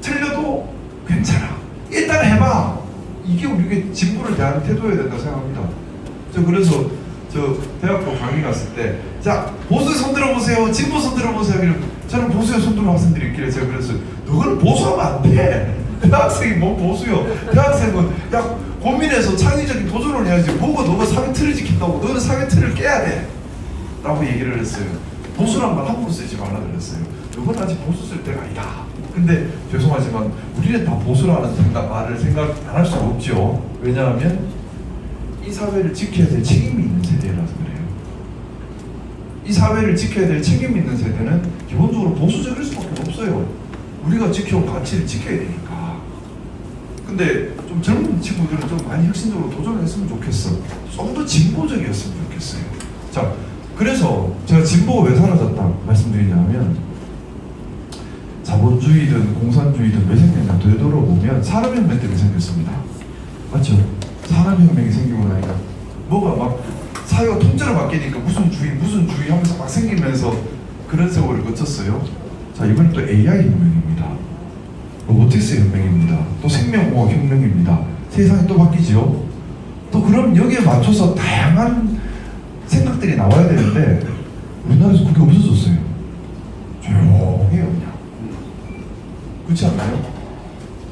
틀려도 괜찮아. 일단 해봐. 이게 우리가 진보를 대하는 태도여야 된다고 생각합니다. 저 그래서 저 대학교 강의 갔을 때 자, 보수에 손 들어보세요. 진보 손 들어보세요. 이러면 저는 보수에 손 들어 학생들이 있길래 제가 그래서 너는 보수하면 안 돼. 대학생이 뭐 보수요. 대학생은 야 고민해서 창의적인 도전을 해야지. 뭐가 너가 사회 틀을 지킨다고. 너는 사회 틀을 깨야 돼. 라고 얘기를 했어요. 보수란 말 함부로 쓰지 말라 그랬어요. 이건 아직 보수 쓸 때가 아니다. 근데 죄송하지만 우리는 다 보수라는 말을 생각 안 할 수가 없죠. 왜냐하면 이 사회를 지켜야 될 책임이 있는 세대라서 그래요. 이 사회를 지켜야 될 책임이 있는 세대는 기본적으로 보수적일 수밖에 없어요. 우리가 지켜온 가치를 지켜야 되니까. 근데 좀 젊은 친구들은 좀 많이 혁신적으로 도전을 했으면 좋겠어. 좀 더 진보적이었으면 좋겠어요. 자, 그래서 제가 진보가 왜 사라졌다 말씀드리냐면 자본주의든 공산주의든 왜 생겼냐 되돌아보면 산업혁명 때문에 생겼습니다. 맞죠? 산업혁명이 생기고 나니까 뭐가 막 사회가 통째로 바뀌니까 무슨 주의 하면서 막 생기면서 그런 세월을 거쳤어요. 자, 이번엔 또 AI 혁명입니다. 로보틱스 혁명입니다. 또 생명공학 혁명입니다. 세상이 또 바뀌죠. 또 그럼 여기에 맞춰서 다양한 생각들이 나와야 되는데 우리나라에서 그게 없어졌어요. 조용해요 그냥. 그렇지 않나요?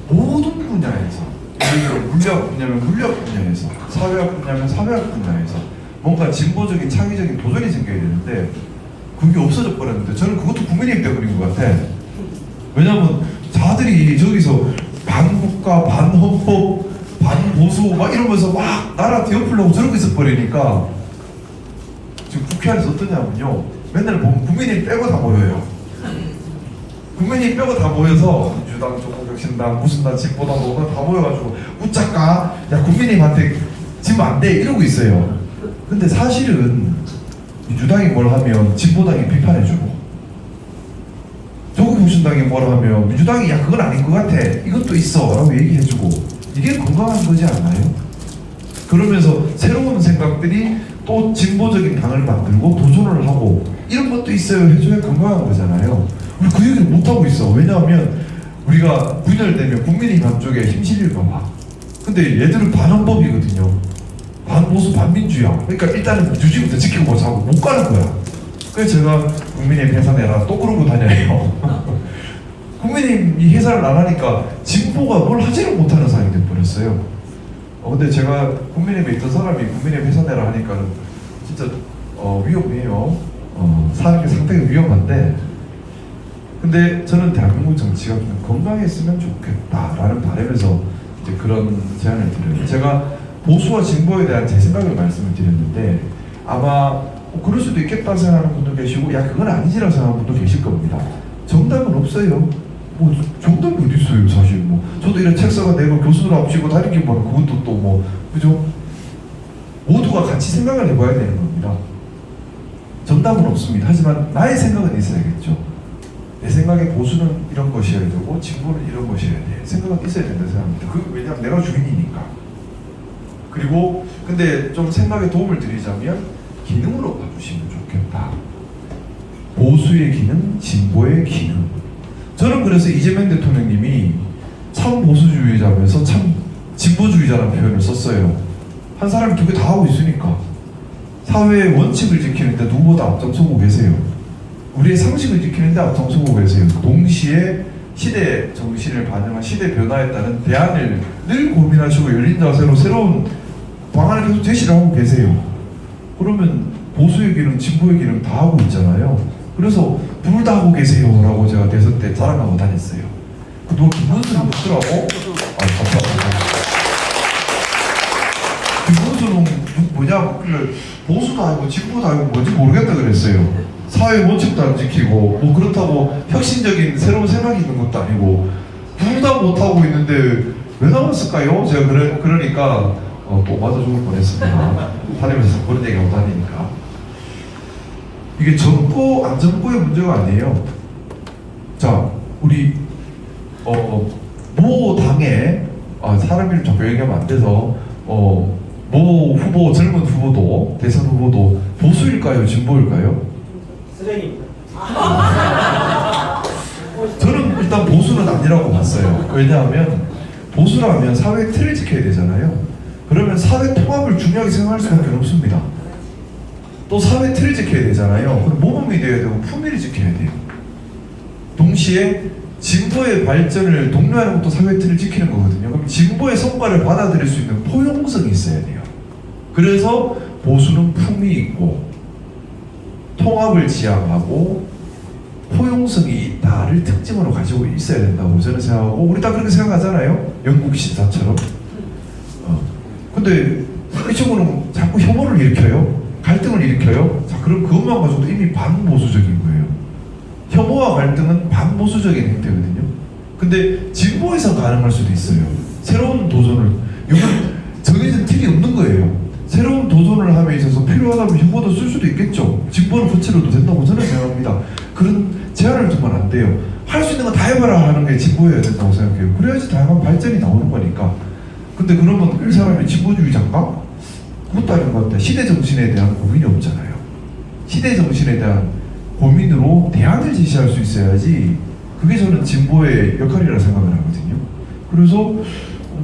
모든 분야에서 예를 들어 물리학 분야면 물리학 분야에서 사회학 분야면 사회학 분야에서 뭔가 진보적인 창의적인 도전이 생겨야 되는데 그게 없어져 버렸는데 저는 그것도 국민의힘 때문인 것 같아. 왜냐면 자들이 저기서 반국가, 반헌법, 반보수 막 이러면서 막 나라 뒤엎으려고 저러고 있어 버리니까 지금 국회 안에서 어떠냐면요. 맨날 보면 국민의힘 빼고 다 모여요. 국민의힘 빼고 다 모여서 민주당, 조국혁신당, 무슨 당, 진보당 뭐가 다 모여가지고 웃자까? 야 국민의힘한테 지면 안 돼 이러고 있어요. 근데 사실은 민주당이 뭘 하면 진보당이 비판해주고 조국혁신당이 뭘 하면 민주당이 야 그건 아닌 것 같아 이것도 있어 라고 얘기해주고 이게 건강한 거지 않나요? 그러면서 새로운 생각들이 또 진보적인 당을 만들고 도전을 하고 이런 것도 있어요 해줘야 건강한 거잖아요. 우리 그 얘기를 못하고 있어. 왜냐하면 우리가 분열되면 국민이 한쪽에 힘실릴까 봐. 근데 얘들은 반헌법이거든요. 반보수 반민주야. 그러니까 일단은 민주주의부터 지키고 보자고 못 가는 거야. 그래서 제가 국민의 폐산해라 또 그러고 다녀요. 국민의힘이 해산을 안 하니까 진보가 뭘 하지를 못하는 상황이 돼버렸어요. 근데 제가 국민의힘에 있던 사람이 국민의힘 해산해라 하니까는 진짜 위험해요. 사는 게 상당히 위험한데, 근데 저는 대한민국 정치가 좀 건강했으면 좋겠다라는 바람에서 이제 그런 제안을 드려요. 제가 보수와 진보에 대한 제 생각을 말씀을 드렸는데, 아마 그럴 수도 있겠다 생각하는 분도 계시고, 야 그건 아니지라고 생각하는 분도 계실 겁니다. 정답은 없어요. 뭐 정답이 어디 있어요, 사실. 뭐 저도 이런 책 써가내고 교수들 앞치고 다니기 뭐 그것도 또 뭐 그죠? 모두가 같이 생각을 해봐야 되는 겁니다. 정답은 없습니다. 하지만 나의 생각은 있어야겠죠. 내 생각에 보수는 이런 것이어야 되고 진보는 이런 것이어야 돼. 생각은 있어야 된다 생각합니다. 왜냐하면 내가 주인이니까. 그리고 근데 좀 생각에 도움을 드리자면 기능으로 봐주시면 좋겠다. 보수의 기능, 진보의 기능. 저는 그래서 이재명 대통령님이 참 보수주의자면서 참 진보주의자라는 표현을 썼어요. 한 사람이 두 개 다 하고 있으니까. 사회의 원칙을 지키는데 누구보다 앞장서고 계세요. 우리의 상식을 지키는데 앞장서고 계세요. 동시에 시대 정신을 반영한 시대 변화에 따른 대안을 늘 고민하시고 열린 자세로 새로운 방안을 계속 제시를 하고 계세요. 그러면 보수의 기능, 진보의 기능 다 하고 있잖아요. 그래서 둘 다 하고 계세요라고 제가 대선 때 자랑하고 다녔어요. 누가 김문수는 묻더라고. 감사합니다. 김문수는 뭐냐, 보수도 아니고 진보도 아니고 뭔지 모르겠다 그랬어요. 사회 원칙도 안 지키고 뭐 그렇다고 혁신적인 새로운 생각이 있는 것도 아니고 둘 다 못하고 있는데 왜 나왔을까요? 제가 그러니까 또 맞아 죽을 뻔했습니다. 다니면서 그런 얘기하고 다니니까. 이게 정보 안 정보의 문제가 아니에요. 자, 우리 모 당에 사람 이름 자꾸 얘기하면 안 돼서 모 후보, 젊은 후보도 대선 후보도 보수일까요, 진보일까요? 쓰레기입니다. 저는 일단 보수는 아니라고 봤어요. 왜냐하면 보수라면 사회 틀을 지켜야 되잖아요. 그러면 사회 통합을 중요하게 생각할 수밖에 없습니다. 또 사회 틀을 지켜야 되잖아요. 그럼 모범이 되어야 되고 품위를 지켜야 돼요. 동시에 진보의 발전을 독려하는 것도 사회 틀을 지키는 거거든요. 그럼 진보의 성과를 받아들일 수 있는 포용성이 있어야 돼요. 그래서 보수는 품위 있고 통합을 지향하고 포용성이 있다를 특징으로 가지고 있어야 된다고 저는 생각하고, 우리 다 그렇게 생각하잖아요. 영국 신사처럼. 근데 이쪽으로는 자꾸 혐오를 일으켜요. 갈등을 일으켜요. 자, 그럼 그것만 가지고도 이미 반보수적인 거예요. 혐오와 갈등은 반보수적인 행태거든요. 근데 진보에서 가능할 수도 있어요. 새로운 도전을, 이건 정해진 틀이 없는 거예요. 새로운 도전을 함에 있어서 필요하다면 혐오도 쓸 수도 있겠죠. 진보는 거칠어도 된다고 저는 생각합니다. 그런 제한을 두면 안 돼요. 할 수 있는 건 다 해봐라 하는 게 진보여야 된다고 생각해요. 그래야지 다양한 발전이 나오는 거니까. 근데 그러면 이 사람이 진보주의자인가? 그것도 아닌 것 같아요. 시대 정신에 대한 고민이 없잖아요. 시대 정신에 대한 고민으로 대안을 제시할 수 있어야지, 그게 저는 진보의 역할이라 생각을 하거든요. 그래서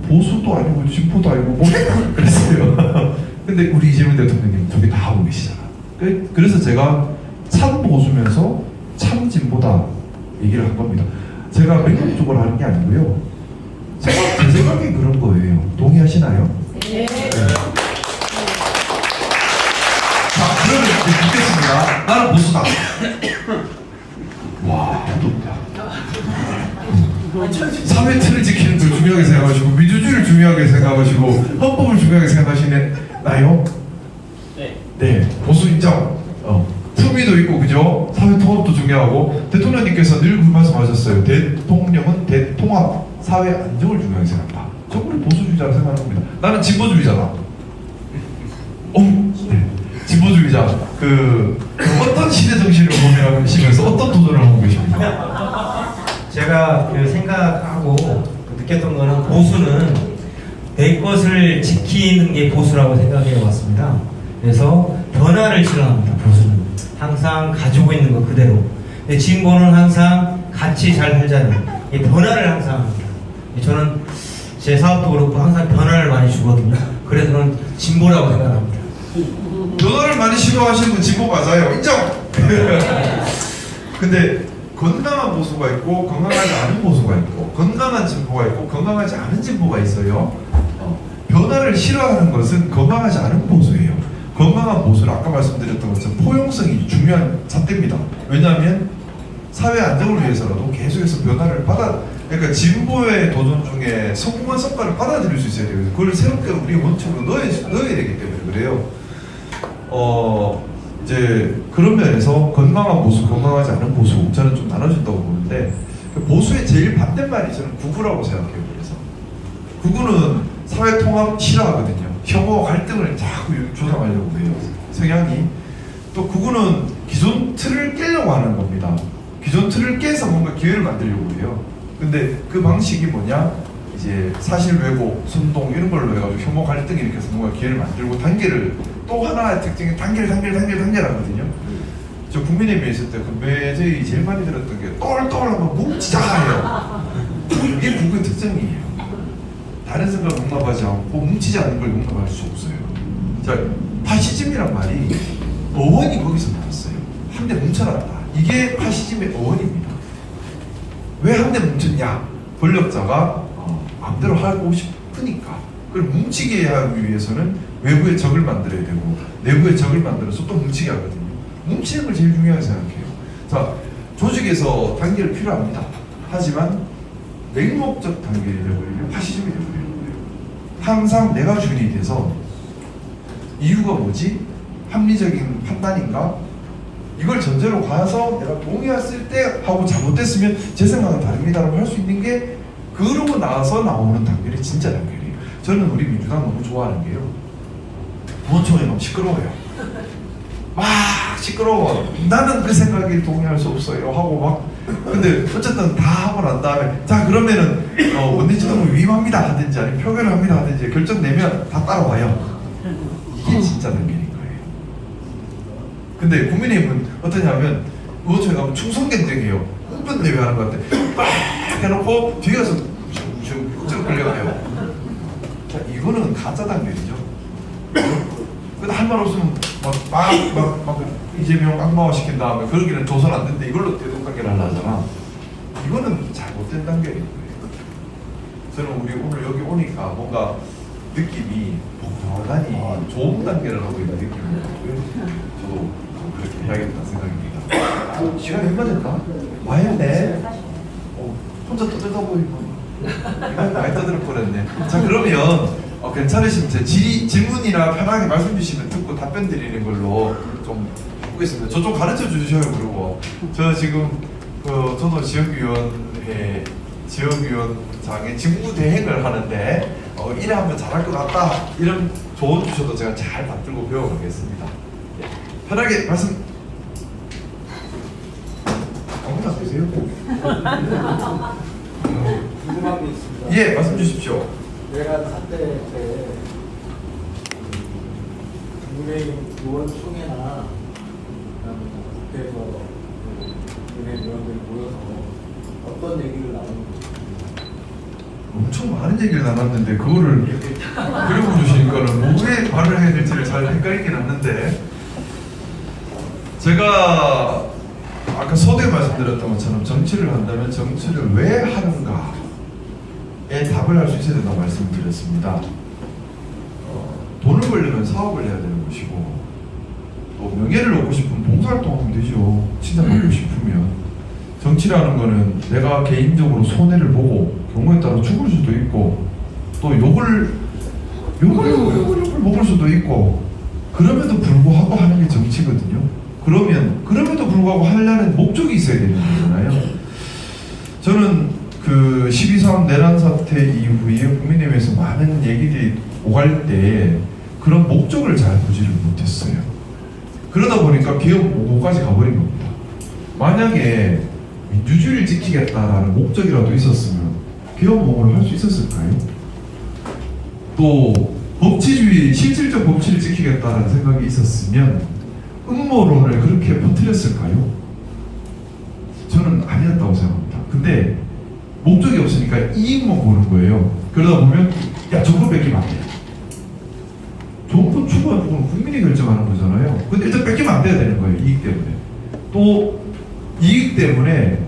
보수도 아니고 진보도 아니고 뭐 그랬어요. 근데 우리 이재명 대통령님 저기 다 하고 계시잖아. 그래서 제가 참 보수면서 참 진보다 얘기를 한 겁니다. 제가 맹목적으로 하는 게 아니고요. 제 생각에 그런 거예요. 동의하시나요? 네. 자, 그러면 이제 묻겠습니다. 나는 보수다. 와, 사회 틀을 지키는 걸 중요하게 생각하시고, 민주주의를 중요하게 생각하시고, 헌법을 중요하게 생각하시나요? 네. 네, 보수 인정. 품위도 있고, 그죠? 사회 통합도 중요하고, 대통령님께서 늘 그 말씀하셨어요. 대통령은 대통합, 사회 안정을 중요하게 생각한다. 저 우리 보수주의자라 생각합니다. 나는 진보주의자다. 네. 진보주의자. 어떤 시대 정신을 고민하시면서 어떤 도전을 하고 계십니까? 제가 생각하고 느꼈던 거는, 보수는 내 것을 지키는 게 보수라고 생각해 왔습니다. 그래서 변화를 싫어합니다. 보수는 항상 가지고 있는 것 그대로. 근데 진보는 항상 같이 잘 살자는 이 변화를 항상 합니다. 저는 제 사업도 그렇고 항상 변화를 많이 주거든요. 그래서 저는 진보라고 생각합니다. 변화를 많이 싫어하시는 분 진보 맞아요. 인정! 근데 건강한 보수가 있고 건강하지 않은 보수가 있고 건강한 진보가 있고 건강하지 않은 진보가 있어요. 변화를 싫어하는 것은 건강하지 않은 보수예요. 건강한 보수는 아까 말씀드렸던 것처럼 포용성이 중요한 잣대입니다. 왜냐하면 사회 안정을 위해서라도 계속해서 변화를 그러니까 진보의 도전 중에 성공한 성과를 받아들일 수 있어야 돼요. 그걸 새롭게 우리 원칙으로 넣어야 되기 때문에 그래요. 이제 그런 면에서 건강한 보수, 건강하지 않은 보수 저는 좀 나눠진다고 보는데 보수의 제일 반대말이 저는 구구라고 생각해요. 그래서 구구는 사회 통합 싫어하거든요. 혐오 갈등을 자꾸 조장하려고 해요. 성향이. 또 구구는 기존 틀을 깨려고 하는 겁니다. 기존 틀을 깨서 뭔가 기회를 만들려고 해요. 근데 그 방식이 뭐냐? 이제 사실 왜곡, 선동 이런 걸로 해가지고 혐오 갈등 이렇게 해서 뭔가 기회를 만들고 단계를 또 하나의 특징이 단계를 하거든요. 저 국민의힘에 있을 때 그 매제이 제일 많이 들었던 게 똘똘하고 뭉치자 해요. 이게 국의 특징이에요. 다른 생각을 용납하지 않고 뭉치지 않는 걸 용납할 수 없어요. 자, 파시즘이란 말이 어원이 거기서 나왔어요. 한데 뭉쳐놨다. 이게 파시즘의 어원입니다. 왜 한데 뭉쳤냐? 권력자가 마음대로 하고 싶으니까. 그걸 뭉치게 하기 위해서는 외부의 적을 만들어야 되고 내부의 적을 만들어서 또 뭉치게 하거든요. 뭉치는 걸 제일 중요하게 생각해요. 자, 조직에서 단계를 필요합니다. 하지만 맹목적 단계를 되버리면 파시즘이 되버리는 거예요. 항상 내가 주인이 돼서 이유가 뭐지? 합리적인 판단인가? 이걸 전제로 가서 내가 동의했을 때 하고 잘못됐으면 제 생각은 다릅니다라고 할 수 있는 게 그러고 나서 나오는 단계이 진짜 단계예요. 저는 우리 민주당 너무 좋아하는 게요. 부원총회 너무 시끄러워요. 막 시끄러워. 나는 그 생각에 동의할 수 없어요 하고 막 근데 어쨌든 다 하고 난 다음에 자 그러면은 원내지도를 위임합니다 하든지 아니면 표결을 합니다 하든지 결정 내면 다 따라와요. 이게 진짜 단계인 거예요. 근데 국민의힘은 어떠냐면 의원총회 가면 충성견쟁이에요. 흥분대회 하는 것 같아. 막 해놓고 뒤에 가서 쭉 끌려가요. 자 이거는 가짜 단계이죠. 근데 할 말 없으면 막 이재명 악마화 시킨 다음에 그러기는 조선 안 된대 이걸로 대동관계를 하려잖아. 이거는 잘못된 단계인 거예요. 저는 우리 오늘 여기 오니까 뭔가 느낌이 대단히 좋은 단계를 하고 있는 느낌이 들고요. 저도 그렇게 해야겠다 생각입니다. 시간이 얼마 됐나? 와야 돼. 혼자 떠들다 보이고 이건 많이 떠들 뻔했네. 자 그러면 괜찮으시면 제 질문이나 편하게 말씀 주시면 듣고 답변 드리는 걸로 좀 보겠습니다. 저 좀 가르쳐 주셔요. 그리고 저 지금 저도 지역위원장의 직무 대행을 하는데 이래 하면 잘할 것 같다 이런 조언 주셔도 제가 잘 받들고 배워가겠습니다. 편하게 말씀 아무나 되세요? 궁금한 게 있습니다. 예 말씀 주십시오. 내가 사태 때 국민의힘 의원 총회나 국회에서 국민의힘 의원들이 모여서 어떤 얘기를 나누는지 엄청 많은 얘기를 나눴는데 그거를 그려주시니까는 뭐에 말을 해야 될지를 잘 헷갈리긴 하는데 제가 아까 서두에 말씀드렸던 것처럼 정치를 한다면 정치를 왜 하는가에 답을 할 수 있어야 된다고 말씀드렸습니다. 돈을 벌려면 사업을 해야 되는 것이고 또 명예를 얻고 싶으면 봉사활동하면 되죠. 칭찬받고 싶으면. 정치라는 거는 내가 개인적으로 손해를 보고 경우에 따라 죽을 수도 있고 또 욕을 먹을 수도 있고 그럼에도 불구하고 하는 게 정치거든요. 그럼에도 불구하고 하려는 목적이 있어야 되는 거잖아요. 저는 그 12.3 내란 사태 이후에 국민의힘에서 많은 얘기들이 오갈 때 그런 목적을 잘 보지를 못했어요. 그러다 보니까 개혁 5호까지 가버린 겁니다. 만약에 민주주의를 지키겠다라는 목적이라도 있었으면 개혁 5호를 할 수 있었을까요? 또 법치주의, 실질적 법치를 지키겠다는 생각이 있었으면 음모론을 그렇게 퍼뜨렸을까요? 저는 아니었다고 생각합니다. 근데 목적이 없으니까 이익만 보는 거예요. 그러다 보면 야 정권 뺏기면 안 돼. 정권 추구하는 건 국민이 결정하는 거잖아요. 근데 일단 뺏기면 안 돼야 되는 거예요. 이익 때문에. 또 이익 때문에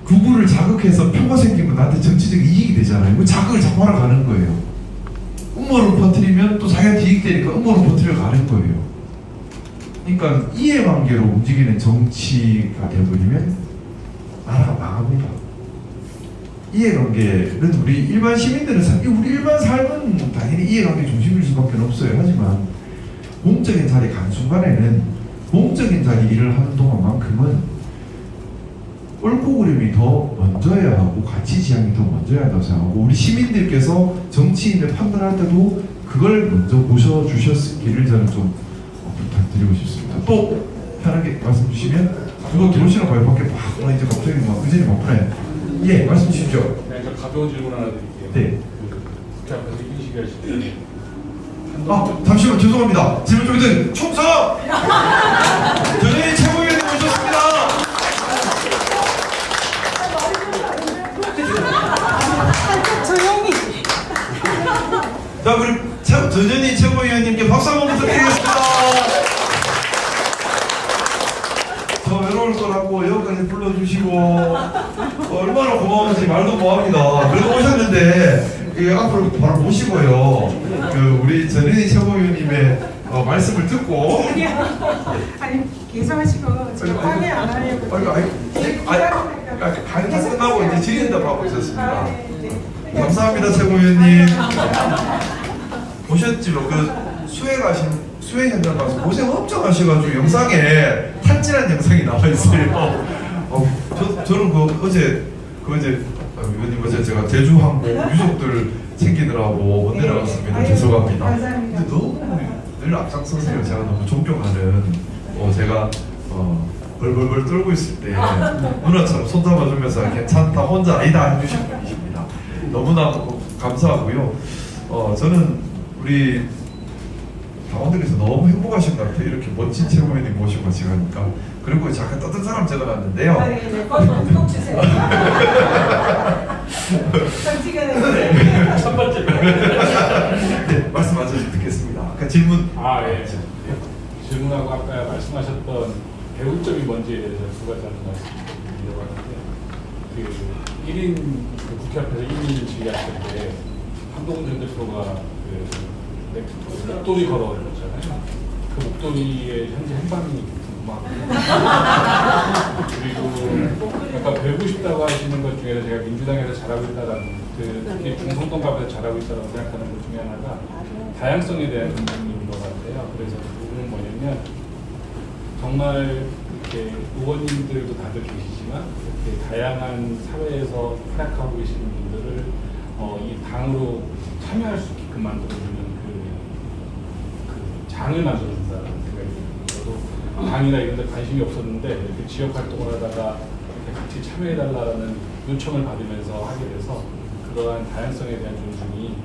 극우를 자극해서 표가 생기면 나한테 정치적인 이익이 되잖아요. 그 자극을 자꾸 하러 가는 거예요. 음모를 퍼뜨리면 또 자기한테 이익 되니까 음모를 퍼뜨려 가는 거예요. 그러니까 이해관계로 움직이는 정치가 되어버리면 나라가 망합니다. 이해관계는 우리 일반 시민들은 우리 일반 삶은 당연히 이해관계 중심일 수밖에 없어요. 하지만 공적인 자리 간 순간에는 공적인 자리 일을 하는 동안만큼은 옳고 그름이 더 먼저야 하고 가치 지향이 더 먼저야 한다고 생각하고 우리 시민들께서 정치인을 판단할 때도 그걸 먼저 모셔주셨기를 저는 좀 부탁드리고 싶습니다. 또 편하게 말씀 주시면 누가 들어오시나 봐요. 밖에 막 이제 갑자기 막 의전이 바쁘네. 예, 말씀 주십시오. 네, 저 가벼운 질문 하나 드릴게요. 네. 국회 앞에서 인식이 하실 때 잠시만 죄송합니다. 질문 좀 드린 충성! 전현희 최고위원님 오셨습니다. 조용히. 자, 우리 전현희 최고위원님께 박수 한번 부탁드리겠습니다. 저 외로울 거라고 여기까지 불러주시고 얼마나 고마운지 말도 못합니다. 그래도 오셨는데 앞으로 바로 모시고요. 우리 전현희 최고위원님의 말씀을 듣고 아니 계속하시고 제가 방해 안 하려고. 강의 다 끝나고 이제 질의응답 하고 있었습니다. 네. 감사합니다, 최고위원님. 보셨지요? 그 수해 현장 가서 고생 엄청 하셔가지고 영상에 탈진한 영상이 나와 있어요. 저는 어제 의원님 어제 제가 제주항공 유족들 챙기느라고 못 내려갔습니다. 죄송합니다. 감사합니다. 근데 너무 늘 앞장서세요. 제가 너무 존경하는 제가 벌벌벌 떨고 있을 때 누나처럼 손잡아주면서 괜찮다 혼자 아니다 해주신 분이십니다. 너무나 감사하고요. 저는 우리 당원들께서 너무 행복하신 것 같아요. 이렇게 멋진 최고위원님 모시고 같이 가니까. 그리고 잠깐 떴던 사람 적어놨는데요. 네. 꼭 주세요. 정치가 첫 번째. 네, 말씀 마저 듣겠습니다. 아까 질문. 예. 질문하고 아까 말씀하셨던 배우점이 뭔지에 대해서 두 가지 말씀드리려고 하는데 1인 국회 앞에서 1인 질의하실 때 한동훈 전 대표가 목도리 걸어줬잖아요. 그 목도리의 현재 행방이 궁금하고 그리고 아까 배우고 싶다고 하시는 것 중에서 제가 민주당에서 잘하고 있다는 특히 중성동갑에서 잘하고 있다고 생각하는 것 중에 하나가 다양성에 대한 긍정인 것 같아요. 그래서 그거는 뭐냐면 정말 이렇게 의원님들도 다들 계시지만 이렇게 다양한 사회에서 활약하고 계시는 분들을 이 당으로 참여할 수 있게끔 만들어주는 그 장을 만들어준다는 생각이 듭니다. 저도 당이나 이런 데 관심이 없었는데 이렇게 지역 활동을 하다가 이렇게 같이 참여해달라는 요청을 받으면서 하게 돼서 그러한 다양성에 대한 존중이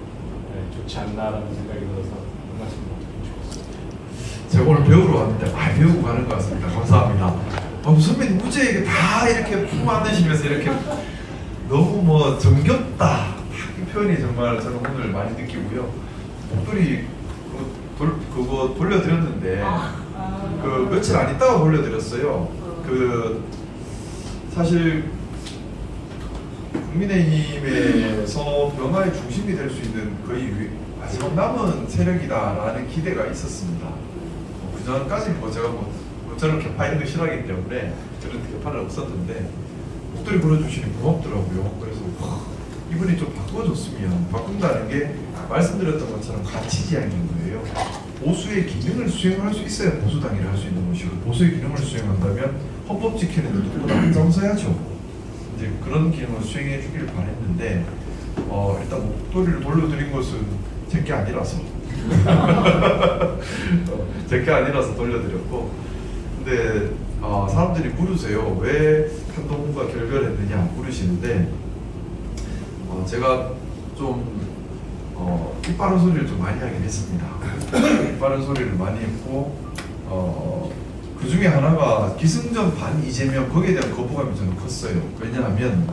좋지 않나라는 생각이 들어서 그 말씀을 드리고 싶었습니다. 제가 오늘 배우러 왔는데 배우고 가는 것 같습니다. 감사합니다. 선배님 무죄에게 다 이렇게 품 안으시면서 이렇게 너무 정겹다. 이 표현이 정말 저는 오늘 많이 느끼고요. 목도리 그거 돌려드렸는데 며칠 안 있다가 돌려드렸어요. 사실 국민의힘에서 변화의 중심이 될 수 있는 거의 마지막 남은 세력이다라는 기대가 있었습니다. 그 전까지는 제가 저는 개파 이런 거 싫어하기 때문에 저는 개파는 없었는데 목도리 걸어주시니 고맙더라고요. 그래서 이분이 좀 바꿔줬으면 바꾼다는 게 말씀드렸던 것처럼 가치 지향인 거예요. 보수의 기능을 수행할 수 있어야 보수당이 할 수 있는 것이고 보수의 기능을 수행한다면 헌법 지키는 데 누구보다 앞장서야죠. 이제 그런 기능을 수행해 주기를 바랬는데 일단 목도리를 돌려드린 것은 제게 아니라서 제게 아니라서 돌려드렸고 근데 사람들이 물으세요. 왜 한동훈과 결별했느냐 물으시는데 제가 좀 입 바른 소리를 좀 많이 하긴 했습니다. 입 바른 소리를 많이 했고 그 중에 하나가 기승전 반 이재명 거기에 대한 거부감이 저는 컸어요. 왜냐하면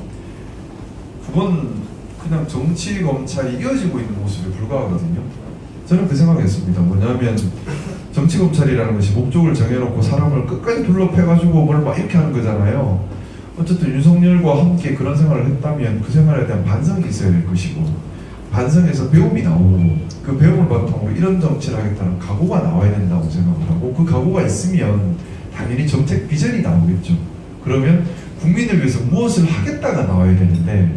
그건 그냥 정치 검찰이 이어지고 있는 모습에 불과하거든요. 저는 그 생각했습니다. 뭐냐면 정치 검찰이라는 것이 목적을 정해놓고 사람을 끝까지 둘러패가지고 뭘 막 이렇게 하는 거잖아요. 어쨌든 윤석열과 함께 그런 생활을 했다면 그 생활에 대한 반성이 있어야 될 것이고, 반성에서 배움이 나오고, 그 배움을 바탕으로 이런 정치를 하겠다는 각오가 나와야 된다고 생각을 하고, 그 각오가 있으면 당연히 정책 비전이 나오겠죠. 그러면 국민을 위해서 무엇을 하겠다가 나와야 되는데,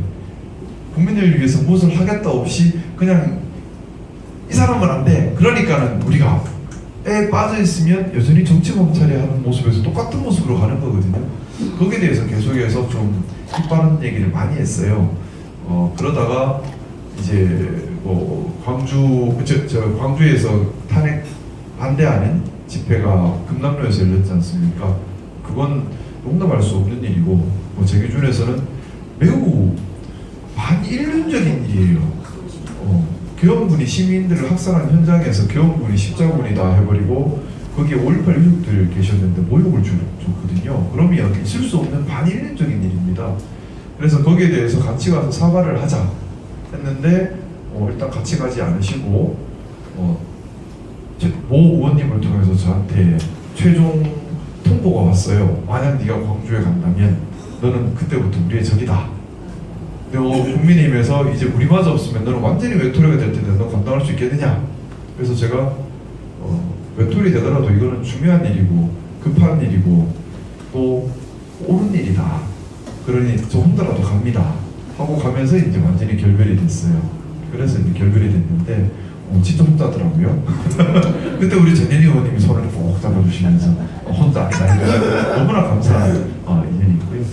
국민을 위해서 무엇을 하겠다 없이 그냥 이 사람은 안 돼, 그러니까는 우리가 에 빠져 있으면 여전히 정치 검찰이 하는 모습에서 똑같은 모습으로 가는 거거든요. 거기에 대해서 계속해서 좀 힘빠른 얘기를 많이 했어요. 그러다가 이제 뭐 광주에서 탄핵 반대하는 집회가 금남로에서 열렸지 않습니까? 그건 용납할 수 없는 일이고, 뭐 제 기준에서는 매우 반인륜적인 일이에요. 교원군이 시민들을 학살한 현장에서 교원군이 십자군이 다 해버리고 거기에 5.18 유족들 계셨는데 모욕을 줬거든요. 그러면 있을 수 없는 반인륜적인 일입니다. 그래서 거기에 대해서 같이 가서 사과를 하자 했는데 일단 같이 가지 않으시고 모 의원님을 통해서 저한테 최종 통보가 왔어요. 만약 네가 광주에 간다면 너는 그때부터 우리의 적이다. 국민의힘에서 이제 우리마저 없으면 너는 완전히 외톨이가 될 텐데 너 감당할 수 있겠느냐. 그래서 제가 외톨이 되더라도 이거는 중요한 일이고 급한 일이고 또 옳은 일이다. 그러니 저 혼자라도 갑니다 하고 가면서 이제 완전히 결별이 됐어요. 그래서 이제 결별이 됐는데 진짜 혼자더라고요. 그때 우리 전현희 의원님이 손을 꼭 잡아주시면서 혼자 아니다. 너무나 감사한 인연이 있고요.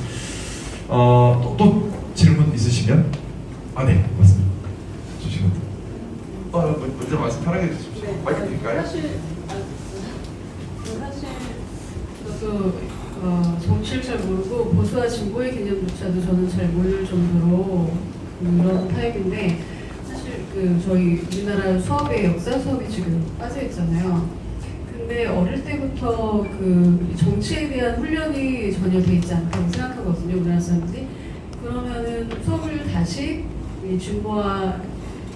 또 질문 있으시면 네 맞습니다. 주시면 먼저 말씀 편하게 해주십시오. 네. 마이크 드릴까요? 사실 저도 정치를 잘 모르고 보수와 진보의 개념조차도 저는 잘 모를 정도로 이런 타입인데, 사실 저희 우리나라 수업에 역사 수업이 지금 빠져 있잖아요. 근데 어릴 때부터 정치에 대한 훈련이 전혀 돼 있지 않다고 생각하거든요, 우리나라 사람들이. 그러면은 수업을 다시 이 진보와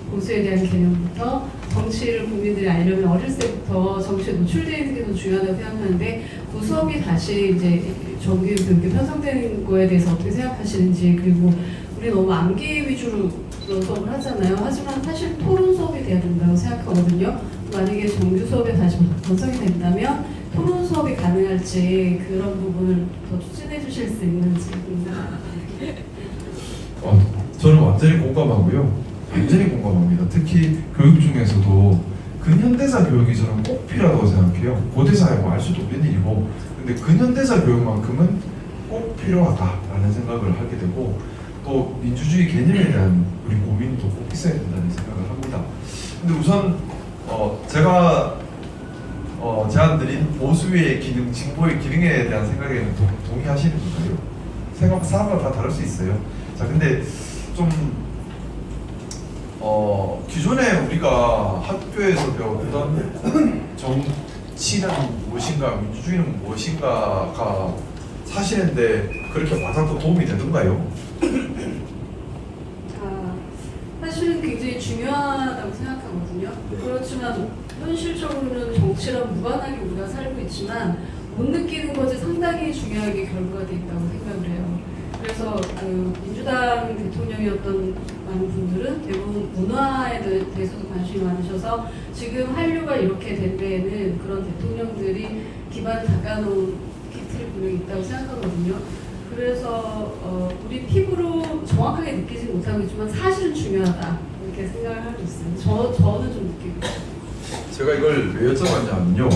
보수에 대한 개념부터 정치를 국민들이 알려면 어릴 때부터 정치에 노출되어 있는 게 더 중요하다고 생각하는데, 그 수업이 다시 이제 정규 교육에 편성되는 거에 대해서 어떻게 생각하시는지, 그리고 우리 너무 암기 위주로 수업을 하잖아요. 하지만 사실 토론 수업이 돼야 된다고 생각하거든요. 만약에 정규 수업에 다시 편성이 된다면 토론 수업이 가능할지, 그런 부분을 더 추진해 주실 수 있는지. 저는 완전히 공감하고요. 완전히 공감합니다. 특히 교육 중에서도 근현대사 교육이 저는 꼭 필요하다고 생각해요. 고대사야 뭐 알 수도 없는 일이고, 근데 근현대사 교육만큼은 꼭 필요하다라는 생각을 하게 되고, 또 민주주의 개념에 대한 우리 고민도 꼭 있어야 된다는 생각을 합니다. 근데 우선 제가 제안드린 보수의 기능, 진보의 기능에 대한 생각에는 동의하시는 건가요? 사람마다 다 다를 수 있어요. 자, 근데 좀 기존에 우리가 학교에서 배웠던 정치는 무엇인가, 민주주의는 무엇인가가 사시는데 그렇게 와닿고 도움이 되던가요? 사실은 굉장히 중요하다고 생각하거든요. 그렇지만 현실적으로는 정치랑 무관하게 우리가 살고 있지만 못 느끼는 것이 상당히 중요하게 결부가 돼 있다고 생각을 해요. 그래서 민주당 대통령이었던 많은 분들은 대부분 문화에 대해서도 관심이 많으셔서 지금 한류가 이렇게 된 데에는 그런 대통령들이 기반을 닦아놓은 기틀이 분명히 있다고 생각하거든요. 그래서 우리 피부로 정확하게 느끼지 못하고 있지만 사실은 중요하다, 이렇게 생각을 하고 있어요. 저는 좀 느끼고 있어요. 제가 이걸 왜 여쭤봤냐면요.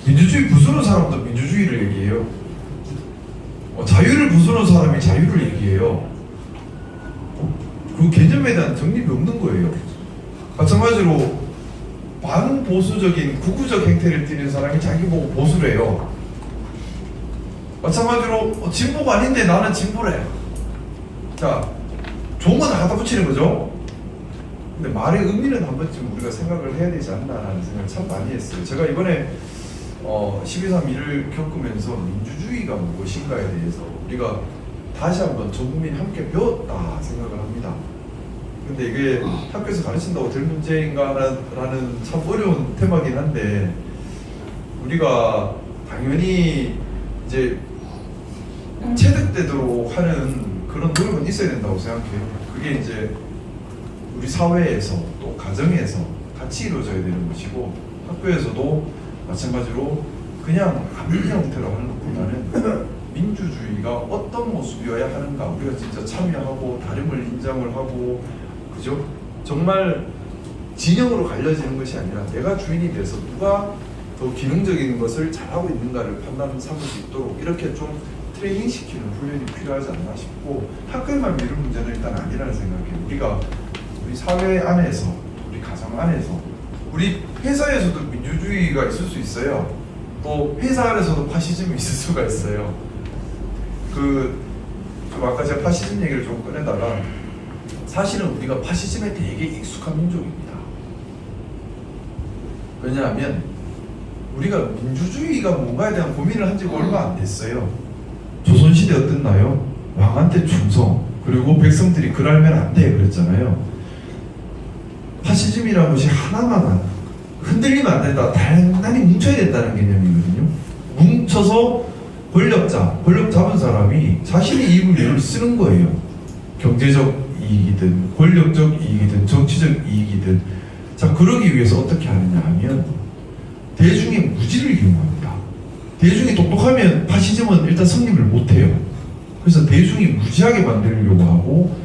민주주의 부수는 사람도 민주주의를 얘기해요. 자유를 부수는 사람이 자유를 얘기해요. 그 개념에 대한 정립이 없는 거예요. 마찬가지로 반보수적인 극우적 행태를 띠는 사람이 자기 보고 보수래요. 마찬가지로 진보가 아닌데 나는 진보래. 자, 좋은 거 다 갖다 붙이는 거죠. 근데 말의 의미는 한 번쯤 우리가 생각을 해야 되지 않나라는 생각을 참 많이 했어요. 제가 이번에 12.3 일을 겪으면서 민주주의가 무엇인가에 대해서 우리가 다시 한번 전 국민이 함께 배웠다 생각을 합니다. 근데 이게 학교에서 가르친다고 될 문제인가라는 참 어려운 테마긴 한데, 우리가 당연히 이제 체득되도록 하는 그런 노력은 있어야 된다고 생각해요. 그게 이제 우리 사회에서 또 가정에서 같이 이루어져야 되는 것이고 학교에서도 마찬가지로 그냥 아무 형태로 하는 것보다는 민주주의가 어떤 모습이어야 하는가 우리가 진짜 참여하고 다름을 인정을 하고 그죠? 정말 진영으로 갈려지는 것이 아니라 내가 주인이 돼서 누가 더 기능적인 것을 잘하고 있는가를 판단 삼을 수 있도록 이렇게 좀 트레이닝 시키는 훈련이 필요하지 않나 싶고 학교에만 미룰 문제는 일단 아니라는 생각해요. 우리가 우리 사회 안에서 우리 가정 안에서 우리 회사에서도 민주주의가 있을 수 있어요. 또 회사 안에서도 파시즘이 있을 수가 있어요. 좀 아까 제가 파시즘 얘기를 좀 꺼내다가 사실은 우리가 파시즘에 되게 익숙한 민족입니다. 왜냐하면 우리가 민주주의가 뭔가에 대한 고민을 한 지가 얼마 안 됐어요. 조선시대 어땠나요? 왕한테 충성, 그리고 백성들이 그러면 안 돼 그랬잖아요. 파시즘이라는 것이 하나만 흔들리면 안 된다. 단단히 뭉쳐야 된다는 개념이거든요. 뭉쳐서 권력 잡은 사람이 자신의 이익을 위해 쓰는 거예요. 경제적 이익이든 권력적 이익이든 정치적 이익이든 자 그러기 위해서 어떻게 하느냐 하면 대중의 무지를 이용합니다. 대중이 똑똑하면 파시즘은 일단 성립을 못해요. 그래서 대중이 무지하게 만들려고 하고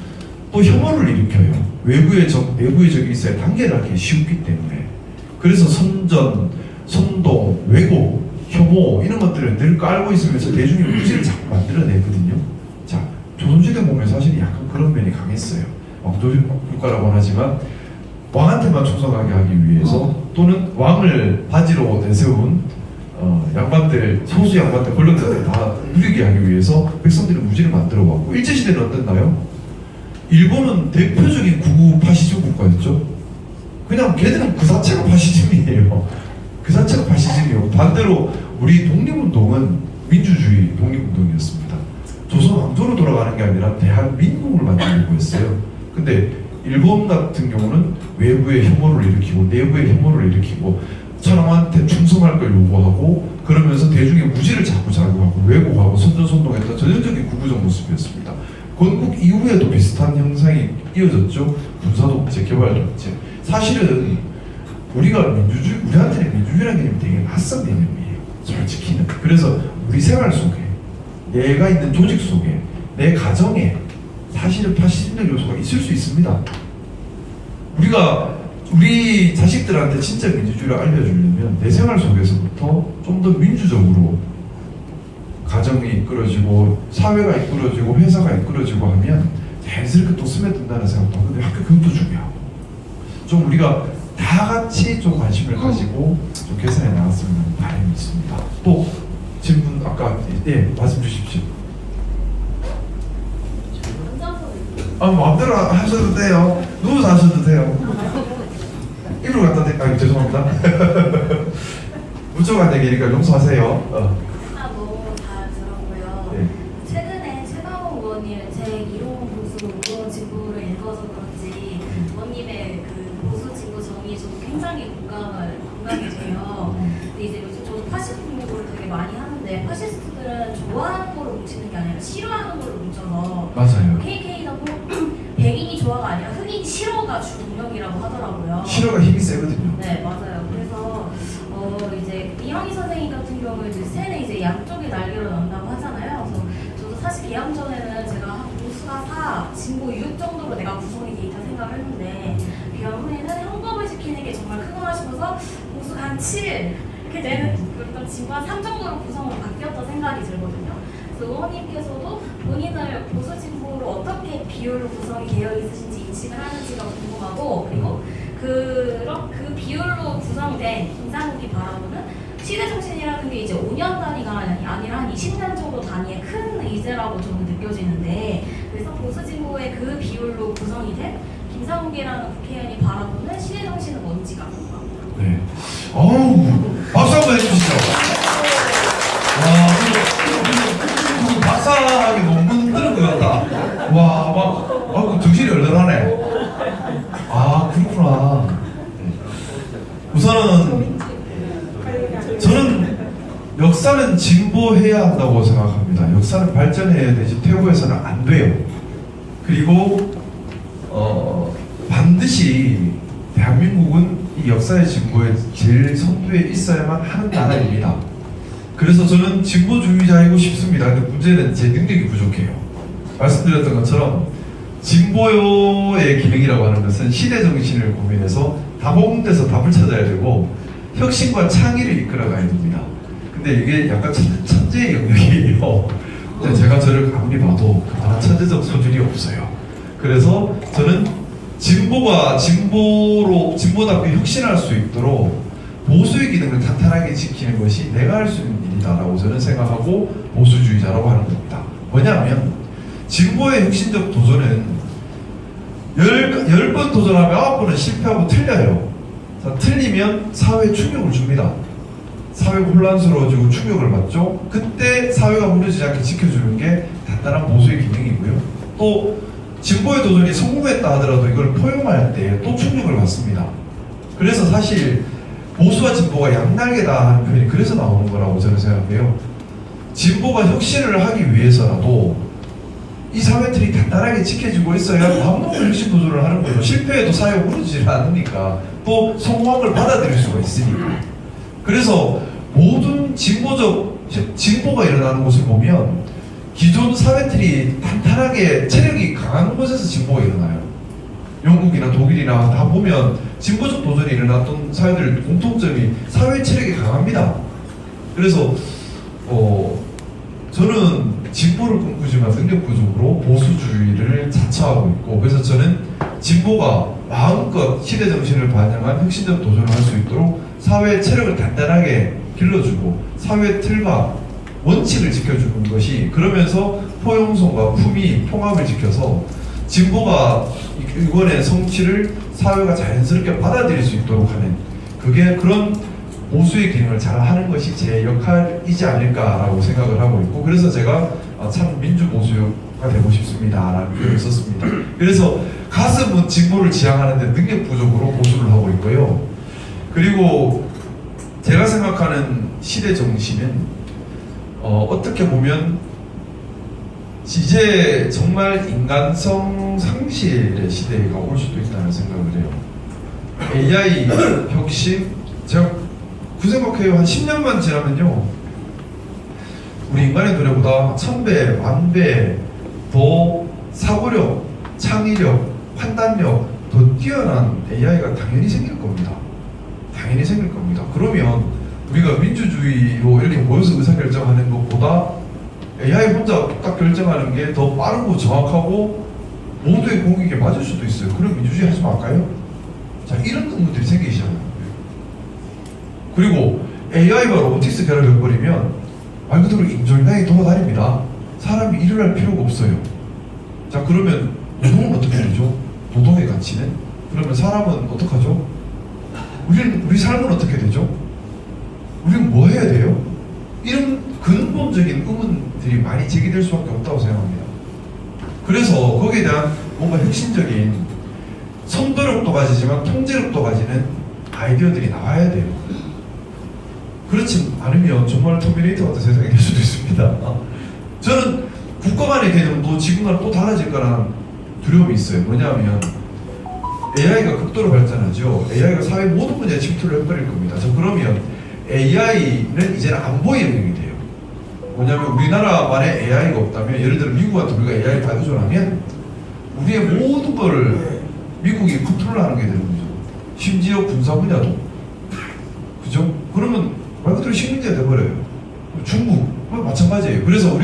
또 혐오를 일으켜요. 외부의 적이 있어야 단계를 하기 쉽기 때문에. 그래서 선전, 선동, 왜곡, 혐오 이런 것들을 늘 깔고 있으면서 대중의 무지를 자꾸 만들어내거든요. 자, 조선시대 보면 사실 약간 그런 면이 강했어요. 왕조국가라고는 하지만 왕한테만 충성하게 하기 위해서 또는 왕을 바지로 내세운 양반들, 소수 양반들, 권력자들 다 누리게 하기 위해서 백성들의 무지를 만들어왔고 일제시대는 어땠나요? 일본은 대표적인 구구 파시즘 국가였죠. 그냥 걔들은 그 자체가 파시즘이에요. 그 자체가 파시즘이고 반대로 우리 독립운동은 민주주의 독립운동이었습니다. 조선 왕조로 돌아가는 게 아니라 대한민국을 만들려고 했어요. 근데 일본 같은 경우는 외부의 혐오를 일으키고 내부의 혐오를 일으키고 천황한테 충성할 걸 요구하고 그러면서 대중의 무지를 자꾸 자극하고 왜곡하고 선전선동했던 전형적인 구구적 모습이었습니다. 건국 이후에도 비슷한 형상이 이어졌죠. 군사독재, 개발독재. 사실은 우리한테는 민주주의라는 개념이 되게 낯선 개념이에요. 솔직히는. 그래서 우리 생활 속에, 내가 있는 조직 속에, 내 가정에 사실은 파시즘적 요소가 있을 수 있습니다. 우리 자식들한테 진짜 민주주의를 알려주려면 내 생활 속에서부터 좀 더 민주적으로 가정이 이끌어지고 사회가 이끌어지고 회사가 이끌어지고 하면 자연스럽게 또 스며든다는 생각도 하고 근데 학교 교육도 중요하고 좀 우리가 다 같이 좀 관심을 가지고 좀 개선해 나갔으면 하는 바람이 있습니다. 또 질문 아까 말씀 주십시오. 마음대로 하셔도 돼요. 누워서 하셔도 돼요. 입으로 갖다 대요. 죄송합니다. 무척한 얘기니까 용서하세요. 너무 잘 들었고요. 네. 최근에 최강욱 의원님 제 이론 보수 의원 진보를 읽어서 그런지 의원님의 그 보수 진보 정의 좀 굉장히 공감이 돼요. 근데 이제 요즘 저도 파시스트 공부를 되게 많이 하는데 파시스트들은 좋아하는 거로 뭉치는 게 아니라 싫어하는 거로 뭉쳐서 맞아요. KK라고 백인이 좋아가 아니라 흑인 싫어가 주 능력이라고 하더라고요. 싫어가 힘이 세거든요. 네, 맞아요. 그래서 이제 이영희 선생님 같은 경우에 이제 새는 이제 양쪽의 날개로 난다고 하잖아요. 그래서 저도 사실 개항 전에는 제가 보수가 4, 진보 6 정도로 내가 구성이 돼 있다 생각을 했는데 비영훈이는 헌법을 지키는 게 정말 크구나 싶어서 보수가 한 7 이렇게 되는 그런 진보 한 3 정도로 구성으로 바뀌었다 생각이 들거든요. 그래서 의원님께서도 본인을 보수 진보로 어떻게 비율로 구성이 되어 있으신지 인식을 하는지가 궁금하고 그리고 그 비율로 구성된 김상욱이 바라보는 시대 정신이라는 게 이제 5년 단위가 아니라 한 20년 정도 단위의 큰 의제라고 저는 느껴지는데 그래서 보수 진보의 그 비율로 구성이 된 김상욱이라는 국회의원이 바라보는 시대 정신은 뭔지가 궁금합니다. 네. 박수 한번 해주시죠. 와, 박사하기 논문 들은 것 같다. 와, 정신이 얼얼하네. 그렇구나. 우선은 저는 역사는 진보해야 한다고 생각합니다. 역사는 발전해야 되지 퇴보해서는 안 돼요. 그리고 반드시 대한민국은 이 역사의 진보에 제일 선두에 있어야만 하는 나라입니다. 그래서 저는 진보주의자이고 싶습니다. 근데 문제는 제 능력이 부족해요. 말씀드렸던 것처럼 진보의 기능이라고 하는 것은 시대 정신을 고민해서 다먹는 데서 답을 찾아야 되고 혁신과 창의를 이끌어가야 됩니다. 근데 이게 약간 천재의 영역이에요. 근데 제가 저를 아무리 봐도 그만한 천재적 소질이 없어요. 그래서 저는 진보답게 혁신할 수 있도록 보수의 기능을 탄탄하게 지키는 것이 내가 할 수 있는 일이다라고 저는 생각하고 보수주의자라고 하는 겁니다. 뭐냐면 진보의 혁신적 도전은 10번 도전하면 9번은 실패하고 틀려요. 자, 틀리면 사회에 충격을 줍니다. 사회가 혼란스러워지고 충격을 받죠. 그때 사회가 무너지지 않게 지켜주는 게 단단한 보수의 기능이고요. 또 진보의 도전이 성공했다 하더라도 이걸 포용할 때 또 충격을 받습니다. 그래서 사실 보수와 진보가 양날개다 하는 표현이 그래서 나오는 거라고 저는 생각해요. 진보가 혁신을 하기 위해서라도 이 사회 틀이 단단하게 지켜지고 있어야 마음먹고 혁신 도전을 하는 거죠. 실패해도 사회가 무너지지 않으니까 또 성공한 걸 받아들일 수가 있으니까. 그래서 모든 진보가 일어나는 곳을 보면 기존 사회 틀이 탄탄하게 체력이 강한 곳에서 진보가 일어나요. 영국이나 독일이나 다 보면 진보적 도전이 일어났던 사회들 공통점이 사회 체력이 강합니다. 그래서 저는 진보를 꿈꾸지만 능력 부족으로 보수주의를 자처하고 있고, 그래서 저는 진보가 마음껏 시대 정신을 반영한 혁신적 도전을 할 수 있도록 사회의 체력을 단단하게 길러주고 사회 틀과 원칙을 지켜주는 것이, 그러면서 포용성과 품위, 통합을 지켜서 진보가 이번의 성취를 사회가 자연스럽게 받아들일 수 있도록 하는, 그게 그런 보수의 기능을 잘 하는 것이 제 역할이지 않을까라고 생각을 하고 있고, 그래서 제가 참 민주보수가 되고 싶습니다라는 표현을 썼습니다. 그래서 가슴은 진보를 지향하는데 능력 부족으로 보수를 하고 있고요. 그리고 제가 생각하는 시대 정신은 어떻게 보면 이제 정말 인간성 상실의 시대가 올 수도 있다는 생각을 해요. AI 혁신, 제가 그 생각해요. 한 10년만 지나면요, 우리 인간의 노래보다 1000배, 1000배 더 사고력, 창의력, 판단력 더 뛰어난 AI가 당연히 생길 겁니다. 당연히 생길 겁니다. 그러면 우리가 민주주의로 이렇게 모여서 의사결정하는 것보다 AI 혼자 딱 결정하는 게 더 빠르고 정확하고 모두의 공익에 맞을 수도 있어요. 그럼 민주주의 하지 말까요? 자, 이런 의문들이 생기시잖아요. 그리고 AI와 로보틱스 결합해버리면 말 그대로 인조인간이 돌아다닙니다. 사람이 일을 할 필요가 없어요. 자, 그러면 노동은 어떻게 되죠? 노동의 가치는? 그러면 사람은 어떡하죠? 우리 삶은 어떻게 되죠? 우리는 뭐 해야 돼요? 이런 근본적인 의문들이 많이 제기될 수밖에 없다고 생각합니다. 그래서 거기에 대한 뭔가 혁신적인 선도력도 가지지만 통제력도 가지는 아이디어들이 나와야 돼요. 그렇지 않으면 정말 터미네이터 같은 세상이 될 수도 있습니다. 저는 국가 간의 개념도 지금과는 또 달라질 거라는 두려움이 있어요. 뭐냐면 AI가 극도로 발전하죠. AI가 사회 모든 분야에 침투를 해버릴 겁니다. 저 그러면 AI는 이제는 안보의 영역이 돼요. 뭐냐면 우리나라만의 AI가 없다면, 예를 들어 미국한테 우리가 AI를 다 의존하면 우리의 모든 걸 미국이 컨트롤하는 게 되는 거죠. 심지어 군사 분야도. 그죠? 그러면 말 그대로 식민지가 돼버려요. 중국 마찬가지예요. 그래서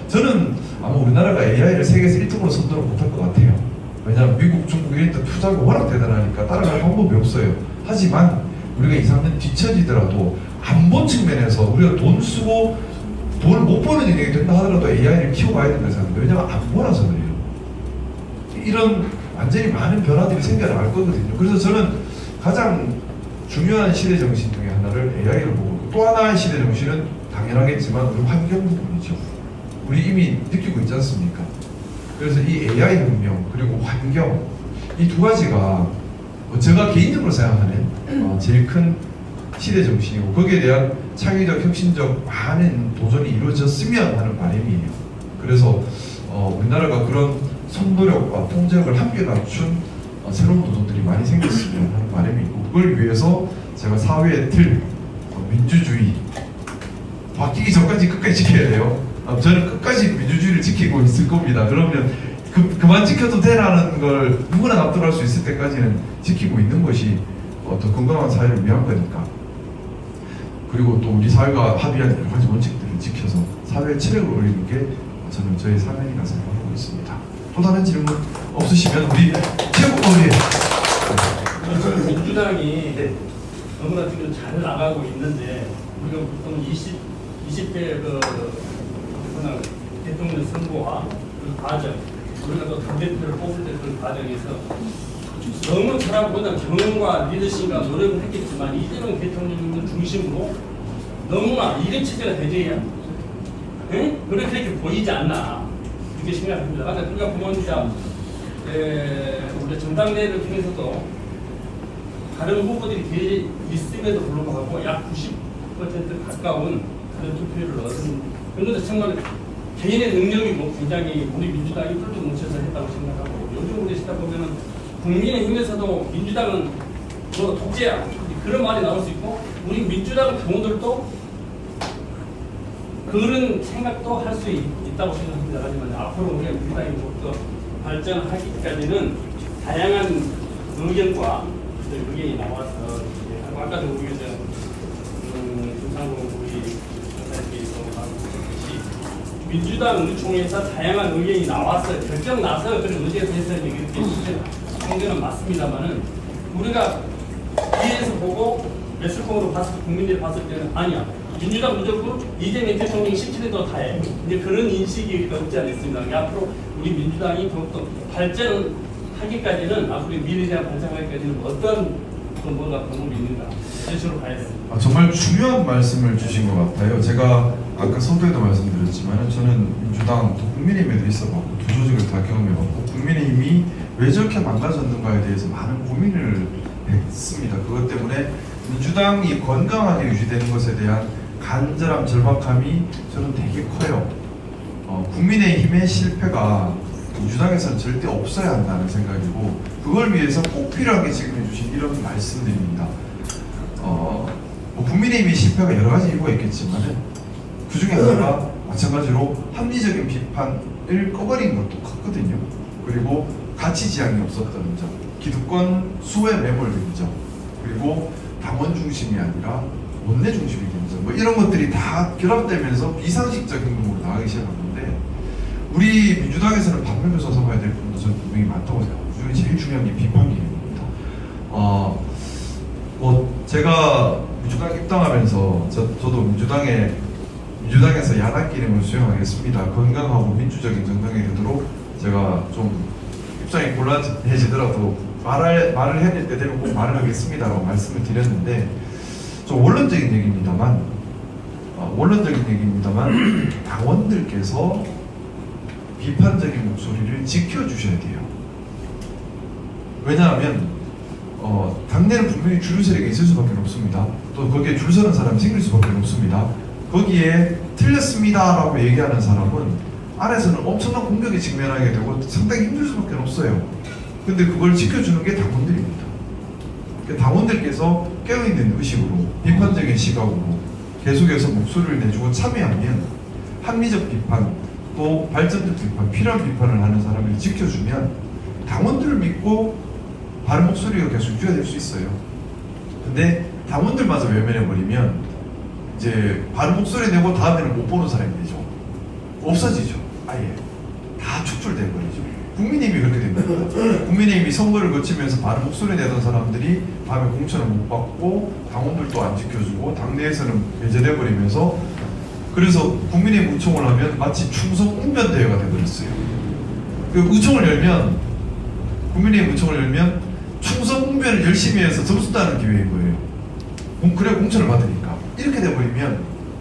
저는 아마 우리나라가 AI를 세계에서 1등으로 선도를 못할 것 같아요. 왜냐하면 미국, 중국 이런 데 투자가 워낙 대단하니까 따라갈 방법이 없어요. 하지만 우리가 2, 3년 뒤처지더라도 안보 측면에서 우리가 돈 쓰고 돈을 못 버는 인생이 된다 하더라도 AI를 키워가야 된다고 생각합니다. 왜냐하면 안보라서 그래요. 이런 완전히 많은 변화들이 생겨나갈 거거든요. 그래서 저는 가장 중요한 시대 정신 중에 하나를 AI를 보고 있고, 또 하나의 시대 정신은 당연하겠지만 우리 환경 부분이죠. 우리 이미 느끼고 있지 않습니까? 그래서 이 AI 혁명 그리고 환경, 이 두 가지가 제가 개인적으로 생각하는 제일 큰 시대 정신이고 거기에 대한 창의적 혁신적 많은 도전이 이루어졌으면 하는 바람이에요. 그래서 우리나라가 그런 선도력과 통제력을 함께 갖춘 새로운 도전들이 많이 생겼으면 하는 바람이 있고 그걸 위해서 제가 사회의 틀, 민주주의 바뀌기 전까지 끝까지 지켜야 돼요. 저는 끝까지 민주주의를 지키고 있을 겁니다. 그러면 그만 지켜도 되라는 걸 누구나 납득할 수 있을 때까지는 지키고 있는 것이 더 건강한 사회를 위한 거니까. 그리고 또 우리 사회가 합의한 여러 가지 원칙들을 지켜서 사회의 체력을 올리는 게 저는 저의 사명이라 생각하고 있습니다. 또 다른 질문 없으시면 우리 최고위원. 저는 민주당이 너무나 지금 잘 나가고 있는데 우리가 보통 20대 대통령 선거와 그 과정, 우리가 또 당대표를 뽑을 때 그 과정에서 너무 잘하고는 경험과 리더십과 노력을 했겠지만 이재명 대통령을 중심으로 너무나 이런 체제가 대제해야 그렇게 보이지 않나 이렇게 생각합니다. 그래서 우리가 보면 진짜 우리 정당내를 통해서도 다른 후보들이 있음에도 불구하고 약 90% 가까운 다른 투표율을 얻은 그런데 정말 개인의 능력이 굉장히 우리 민주당이 뚫고 뭉쳐서 했다고 생각하고 요즘 우리 시다 보면은 국민의힘에서도 민주당은 뭐 독재야 그런 말이 나올 수 있고 우리 민주당 당원들도 그런 생각도 할 수 있다고 생각합니다. 하지만 앞으로 우리 민주당이 더 발전하기까지는 다양한 의견과 의견이 나와서 아까도 우리 김상국 우리 선생님께서 말씀하셨듯이 민주당 의총에서 다양한 의견이 나와서 결정 나서 그런 의제에서 해서 이렇게 생각은 맞습니다만은 우리가 뒤에서 보고 매스컴으로 봤을 때 국민들이 봤을 때는 아니야 민주당 무조건 이재명 대통령이 17년도 다 해. 이제 그런 인식이 없지 않습니다. 앞으로 우리 민주당이 더욱더 발전하기까지는 앞으로 미래지향 발전하기까지는 어떤 뭐가 방법이 있는가 제시로 가야 됩니다. 정말 중요한 말씀을 주신 것 같아요. 제가 아까 선도에도 말씀드렸지만 저는 민주당 또 국민의힘에도 있어봤고 두 조직을 다 경험해봤고 국민의힘이 왜 저렇게 망가졌는가에 대해서 많은 고민을 했습니다. 그것 때문에 민주당이 건강하게 유지되는 것에 대한 간절함, 절박함이 저는 되게 커요. 국민의힘의 실패가 민주당에서는 절대 없어야 한다는 생각이고 그걸 위해서 꼭 필요하게 지금 해주신 이런 말씀드립니다. 국민의힘의 실패가 여러 가지 이유가 있겠지만 그 중에 하나가 마찬가지로 합리적인 비판을 꺼버린 것도 컸거든요. 그리고 가치 지향이 없었던 점, 기득권 수에 매몰된 점, 그리고 당원 중심이 아니라 원내 중심이 된 점, 뭐 이런 것들이 다 결합되면서 비상식적 행동으로 나가기 시작하는데 우리 민주당에서는 반면교사 삼아야 될 부분도 저는 분명히 많다고 생각합니다. 그중에 제일 중요한 게 비판 기능입니다. 제가 민주당 입당하면서 저도 민주당에서 야당 기능을 수행하겠습니다. 건강하고 민주적인 정당이 되도록 제가 좀 입장이 곤란해지더라도 말을 해야 될 때 되면 꼭 말을 하겠습니다라고 말씀을 드렸는데 좀 원론적인 얘기입니다만 당원들께서 비판적인 목소리를 지켜주셔야 돼요. 왜냐하면 당내는 분명히 주류 세력이 있을 수밖에 없습니다. 또 거기에 줄 서는 사람이 생길 수밖에 없습니다. 거기에 틀렸습니다라고 얘기하는 사람은 안에서는 엄청난 공격에 직면하게 되고 상당히 힘들 수밖에 없어요. 근데 그걸 지켜주는 게 당원들입니다. 당원들께서 깨어있는 의식으로 비판적인 시각으로 계속해서 목소리를 내주고 참여하면 합리적 비판 또 발전적 비판, 필요한 비판을 하는 사람을 지켜주면 당원들을 믿고 바른 목소리가 계속 유지될 수 있어요. 근데 당원들마저 외면해버리면 이제 바른 목소리 내고 다음에는 못 보는 사람이 되죠. 없어지죠. 아예 다 축출돼버리죠. 국민의힘이 그렇게 됩니다. 국민의힘이 선거를 거치면서 바른 목소리 내던 사람들이 다음에 공천을 못 받고 당원들도 안 지켜주고 당내에서는 배제돼버리면서 그래서 국민의힘 의총을 하면 마치 충성 웅변대회가 돼버렸어요. 그 의총을 열면 국민의힘 의총을 열면 충성 웅변을 열심히 해서 점수 따는 기회인 거예요. 그래 공천을 받으니까 이렇게 돼버리면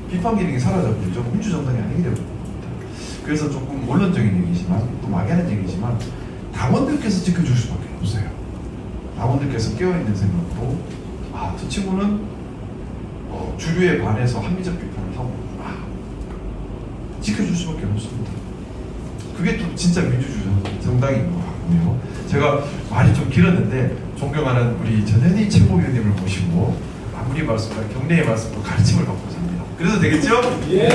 비판 기능이 사라져버리죠. 민주정당이 아니게 되버립니다. 그래서 조금 원론적인 얘기지만 또 막연한 얘기지만 당원들께서 지켜줄 수밖에 없어요. 당원들께서 깨어있는 생각으로 저 친구는 주류에 반해서 합리적 비판을 하고 지켜줄 수밖에 없습니다. 그게 또 진짜 민주주의 정당인 것 같고요. 제가 말이 좀 길었는데 존경하는 우리 전현희 최고위원님을 모시고 마무리 말씀과 격려의 말씀으로 가르침을 받고자 합니다. 그래도 되겠죠? 예.